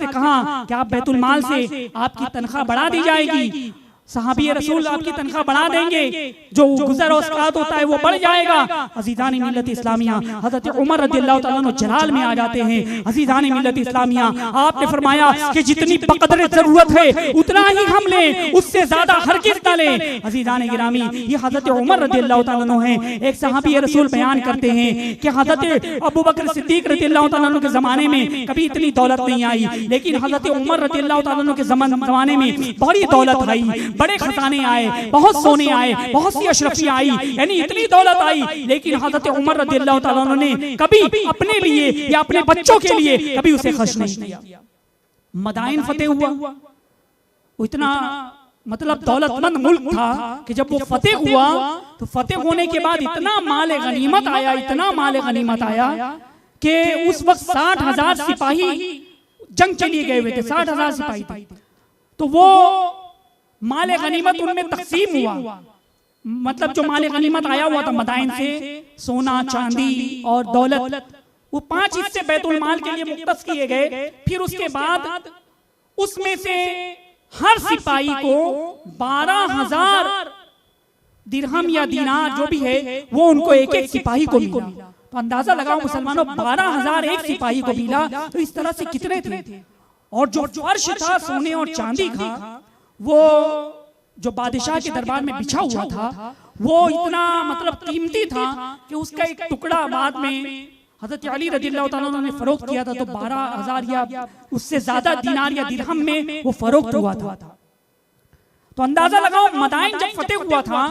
कि आप बैतुल माल से आपकी तनख्वाह बढ़ा दी जाएगी, सहाबी रसूल आपकी तनख्वाह बढ़ा देंगे, जो गुज़र औसकात होता है वो बढ़ जाएगा। अज़ीज़ानी मिल्लत इस्लामिया, हजरत उमर रज़ियल्लाहु ताला अन्हु जलाल में आ जाते हैं। अज़ीज़ानी मिल्लत इस्लामिया, आपने फरमाया कि जितनी बक़दर ज़रूरत है उतना ही हम लें, उससे ज्यादा हरगिज़ न लें। अज़ीज़ानी गिरामी, ये हजरत उमर रज़ियल्लाहु ताला अन्हु हैं। एक सहाबी रसूल बयान करते हैं कि हजरत अबू बकर सिद्दीक़ रज़ियल्लाहु ताला अन्हु के ज़माने में कभी इतनी दौलत नहीं आई, लेकिन हजरत उमर रज़ियल्लाहु ताला अन्हु के ज़माने में बड़ी दौलत आई, बड़े खजाने आए, बहुत सोने आए, बहुत सी अशरफियां आई, यानी इतनी दौलत आई, लेकिन हजरत उमर रज़ियल्लाहु ताला अन्हु ने कभी अपने लिए या अपने बच्चों के लिए कभी उसे खर्च नहीं किया। मदाइन फतेह हुआ, वो इतना मतलब दौलतमंद मुल्क था कि जब वो फतेह हुआ तो फतेह होने के बाद इतना माल गनीमत आया, इतना माल गनीमत आया कि उस वक्त 60,000 सिपाही जंग के लिए गए हुए थे, 60,000 सिपाही थे। तो वो माले गनीमत उनमें तकसीम हुआ, मतलब जो माले गनीमत आया हुआ था मदाइन से, सोना चांदी और दौलत, वो 5 हिस्से बैतुल माल के लिए मुख्तस किए गए। फिर उसके बाद उसमें से हर सिपाही को 12,000 दिरहम या दीनार जो भी है वो उनको एक एक सिपाही को मिला। तो अंदाजा लगाओ मुसलमानों, 12,000 एक सिपाही को मिला, तो इस तरह से कितने थे। और जो फर्श था सोने और चांदी का, वो जो बादशाह के दरबार में बिछा हुआ था वो इतना मतलब कीमती था कि उसका एक टुकड़ा बाद में हजरत अली रज़ियल्लाहु ताला अन्हु ने फरोख्त किया था, तो 12,000 या उससे ज्यादा दिनार या दिरहम में वो फरोख्त हुआ था। तो अंदाजा लगाओ मदाइन जब फतेह हुआ था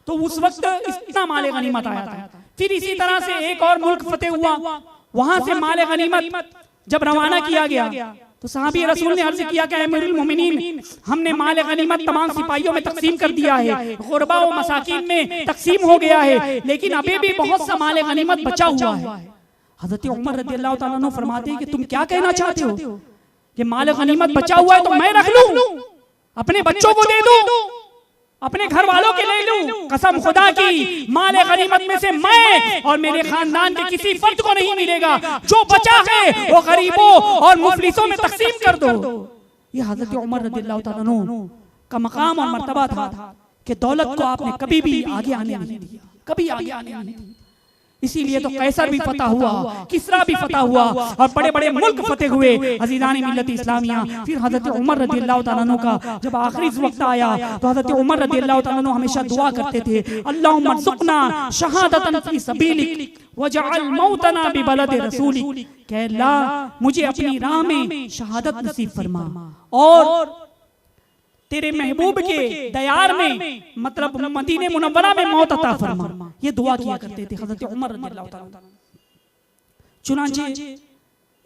तो उस वक्त इतना माल गनीमत आया था। फिर इसी तरह से एक और मुल्क फतेह हुआ, वहां से माल गनीमत जब रवाना किया गया तो सहाबी रसूल ने अर्ज किया कि अमीरुल मोमिनीन, हमने माल गनीमत तमाम सिपाहियों में तकसीम कर दिया है, गुरबा व मसाकिन में तकसीम हो गया है, लेकिन अभी भी बहुत सा माल गनीमत बचा हुआ है। हजरत उमर रज़ियल्लाहु ताला अन्हु फरमाते हैं कि तुम क्या कहना चाहते हो कि माल गनीमत बचा हुआ है तो मैं रख लूं, अपने बच्चों को दे दूं, अपने घर वालों के ले लूं? कसम खुदा की, माल गनीमत में से मैं और मेरे खानदान के किसी फर्द को नहीं मिलेगा, जो बचा है वो गरीबों और मुफलिसों में तकसीम कर दो। ये हजरत उमर रज़ियल्लाहु ताला अन्हु का मकाम और मर्तबा था कि दौलत को आपने कभी भी आगे आने नहीं दिया, कभी आगे आने नहीं दिया। इसीलिए तो कैसर भी फतह हुआ, किसरा भी फतह हुआ और बड़े बड़े मुल्क फतेह हुए। अज़ीज़ानी मिल्लत इस्लामिया, फिर हजरत उमर रज़ियल्लाहु ताला अन्हु का जब आखिरी वक्त आया तो हजरत उमर रज़ियल्लाहु ताला अन्हु हमेशा दुआ करते थे, अल्लाहुम्मा अर्ज़ुक़ना शहादतन फी सबीलिक वजअल मौतना बिबलद रसूलिक, कि अल्लाह मुझे अपनी राह में शहादत नसीब फरमा और तेरे महबूब के दयार में मतलब मदीने मुनव्वरा में मौत अता फरमा। ये दुआ किया करते थे हजरत उमर रज़ियल्लाहु ताला। चुनांचे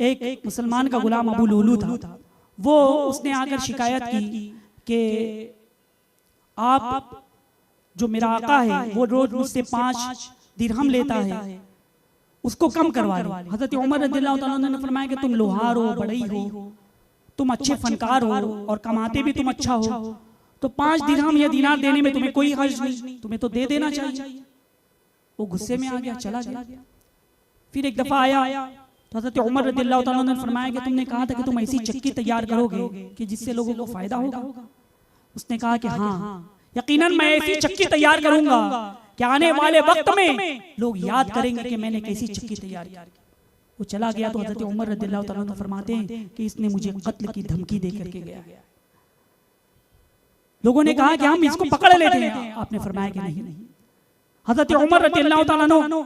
एक मुसलमान का गुलाम अबू लुलू था, वो उसने आकर शिकायत की कि आप जो मेरा आका है वो रोज मुझसे 5 दिरहम लेता है, उसको कम करवा लो। हजरत उमर रज़ियल्लाहु ताला अन्हु ने फरमाया कि तुम लोहार हो, बढ़ई हो, तुम अच्छे फनकार हो और कमाते भी तुम अच्छा हो, तो 5 दिरहम या दिनार देने में तुम्हें कोई हर्ज नहीं, तुम्हें तो दे देना चाहिए। वो गुस्से में आ गया, चला गया। फिर एक दफा आया तो हजरत उमर रज़ियल्लाहु ताला अन्हु ने फरमाया कि तुमने कहा था कि तुम ऐसी चक्की तैयार करोगे कि जिससे लोगों को फायदा होगा। उसने कहा कि हाँ, यकीनन मैं ऐसी चक्की तैयार करूंगा कि आने वाले वक्त में लोग याद करेंगे कि मैंने कैसी चक्की तैयार की। वो चला गया तो हजरत उमर रज़ियल्लाहु ताला अन्हु फरमाते हैं कि इसने मुझे कत्ल की धमकी दे करके गया। लोगों ने कहा कि हम इसको पकड़ लेते हैं, आपने फरमाया कि नहीं। हजरत उमर रज़ियल्लाहु ताला अन्हु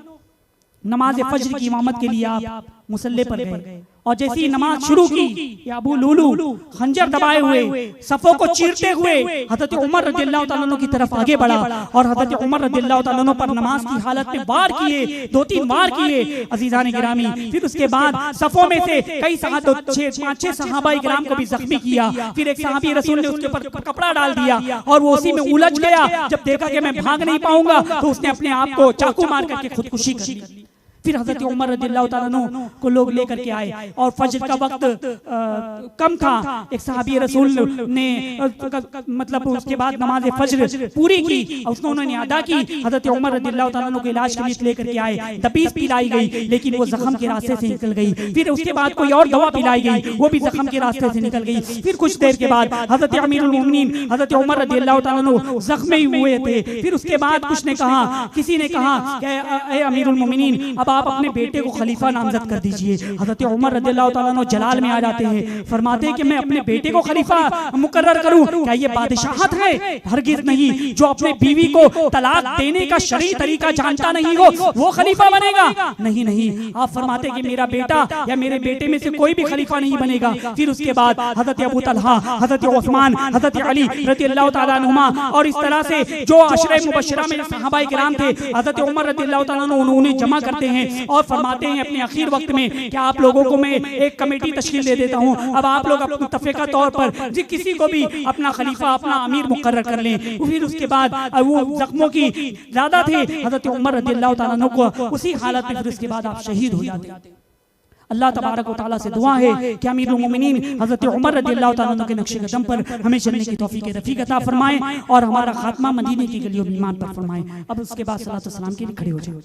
नमाज फज्र की इमामत के लिए आप मुसल्ले पर गए और जैसी नमाज शुरू की, अबू लुलू खंजर दबाए हुए सफों को चीरते हुए हजरत उमर रज़ियल्लाहु ताला अन्हु की तरफ आगे बढ़ा और हजरत उमर रज़ियल्लाहु ताला अन्हु पर नमाज की हालत में वार किए, 2-3 वार किए अजीजान गिरामी। फिर उसके बाद सफों में से कई 5-6 सहाबा किराम को भी जख्मी किया। फिर एक सहाबी रसूल ने उसके ऊपर कपड़ा डाल दिया और वो उसी में उलझ गया। जब देखा कि मैं भाग नहीं पाऊंगा तो उसने अपने आप को चाकू मार करके खुदकुशी कर ली। फिर हजरत उमर रज़ियल्लाहु ताला अन्हु को लोग लेकर के आए और फजर का वक्त कम था। एक सहाबी रसूल ने मतलब उसके बाद नमाज फजर पूरी की और उन्होंने अदा की। हजरत उमर रज़ियल्लाहु ताला अन्हु को इलाज के लिए लेकर के आए, दबीस पिलाई गई लेकिन वो जख्म के रास्ते से निकल गई। फिर उसके बाद कोई और दवा पिलाई गई, वो भी जख्म के रास्ते से निकल गई। फिर कुछ देर के बाद हजरत अमीरुल मोमिनीन हजरत उमर रज़ियल्लाहु ताला अन्हु जख्मी हुए थे। फिर उसके बाद कुछ ने कहा, किसी ने कहा कि ए अमीरुल मोमिनीन अब आप अपने बेटे को खलीफा नामजद कर दीजिए। हजरत उमर रज़ियल्लाहु ताला अन्हु जलाल में आ जाते हैं, फरमाते हैं कि मैं अपने बेटे को खलीफा मुकर्रर करूं, क्या ये बादशाहत है? हरगिज नहीं। जो अपने बीवी को तलाक देने का शरई तरीका जानता नहीं हो वो खलीफा बनेगा? नहीं नहीं। आप फरमाते हैं कि मेरा बेटा या मेरे बेटे में से कोई भी खलीफा नहीं बनेगा। फिर उसके बाद हजरत अबू तलहा, हजरत उस्मान, हजरत अली रज़ियल्लाहु ताला अन्हुमा और इस तरह से जो अशरे मुबश्शिरा में सहाबाए किराम थे हजरत उमर रज़ियल्लाहु ताला अन्हु उन्हें जमा करते हैं और फरमाते हैं अपने आखिर वक्त में कि आप लोगों को मैं एक कमेटी तश्कील दे देता हूं, अब आप लोग अपने मुत्तफ़िक़ा तौर पर किसी को भी अपना खलीफा अपना अमीर मुकर्रर कर लें। फिर उसके बाद वो जख्मों की ज्यादा थे हजरत उमर रज़ियल्लाहु ताला अन्हु को उसी हालत में फिर उसके बाद आप शहीद हो जाते। अल्लाह तबारक व तआला से दुआ है कि अमीरुल मोमिनीन हजरत उमर रज़ियल्लाहु ताला अन्हु के नक्शे कदम पर हमें चलने की तौफीक रफ़ीक अता फरमाए और हमारा खात्मा मदीने की गलियों में ईमान पर फरमाए। अब उसके बाद सलातो सलाम के लिए खड़े हो जाओ।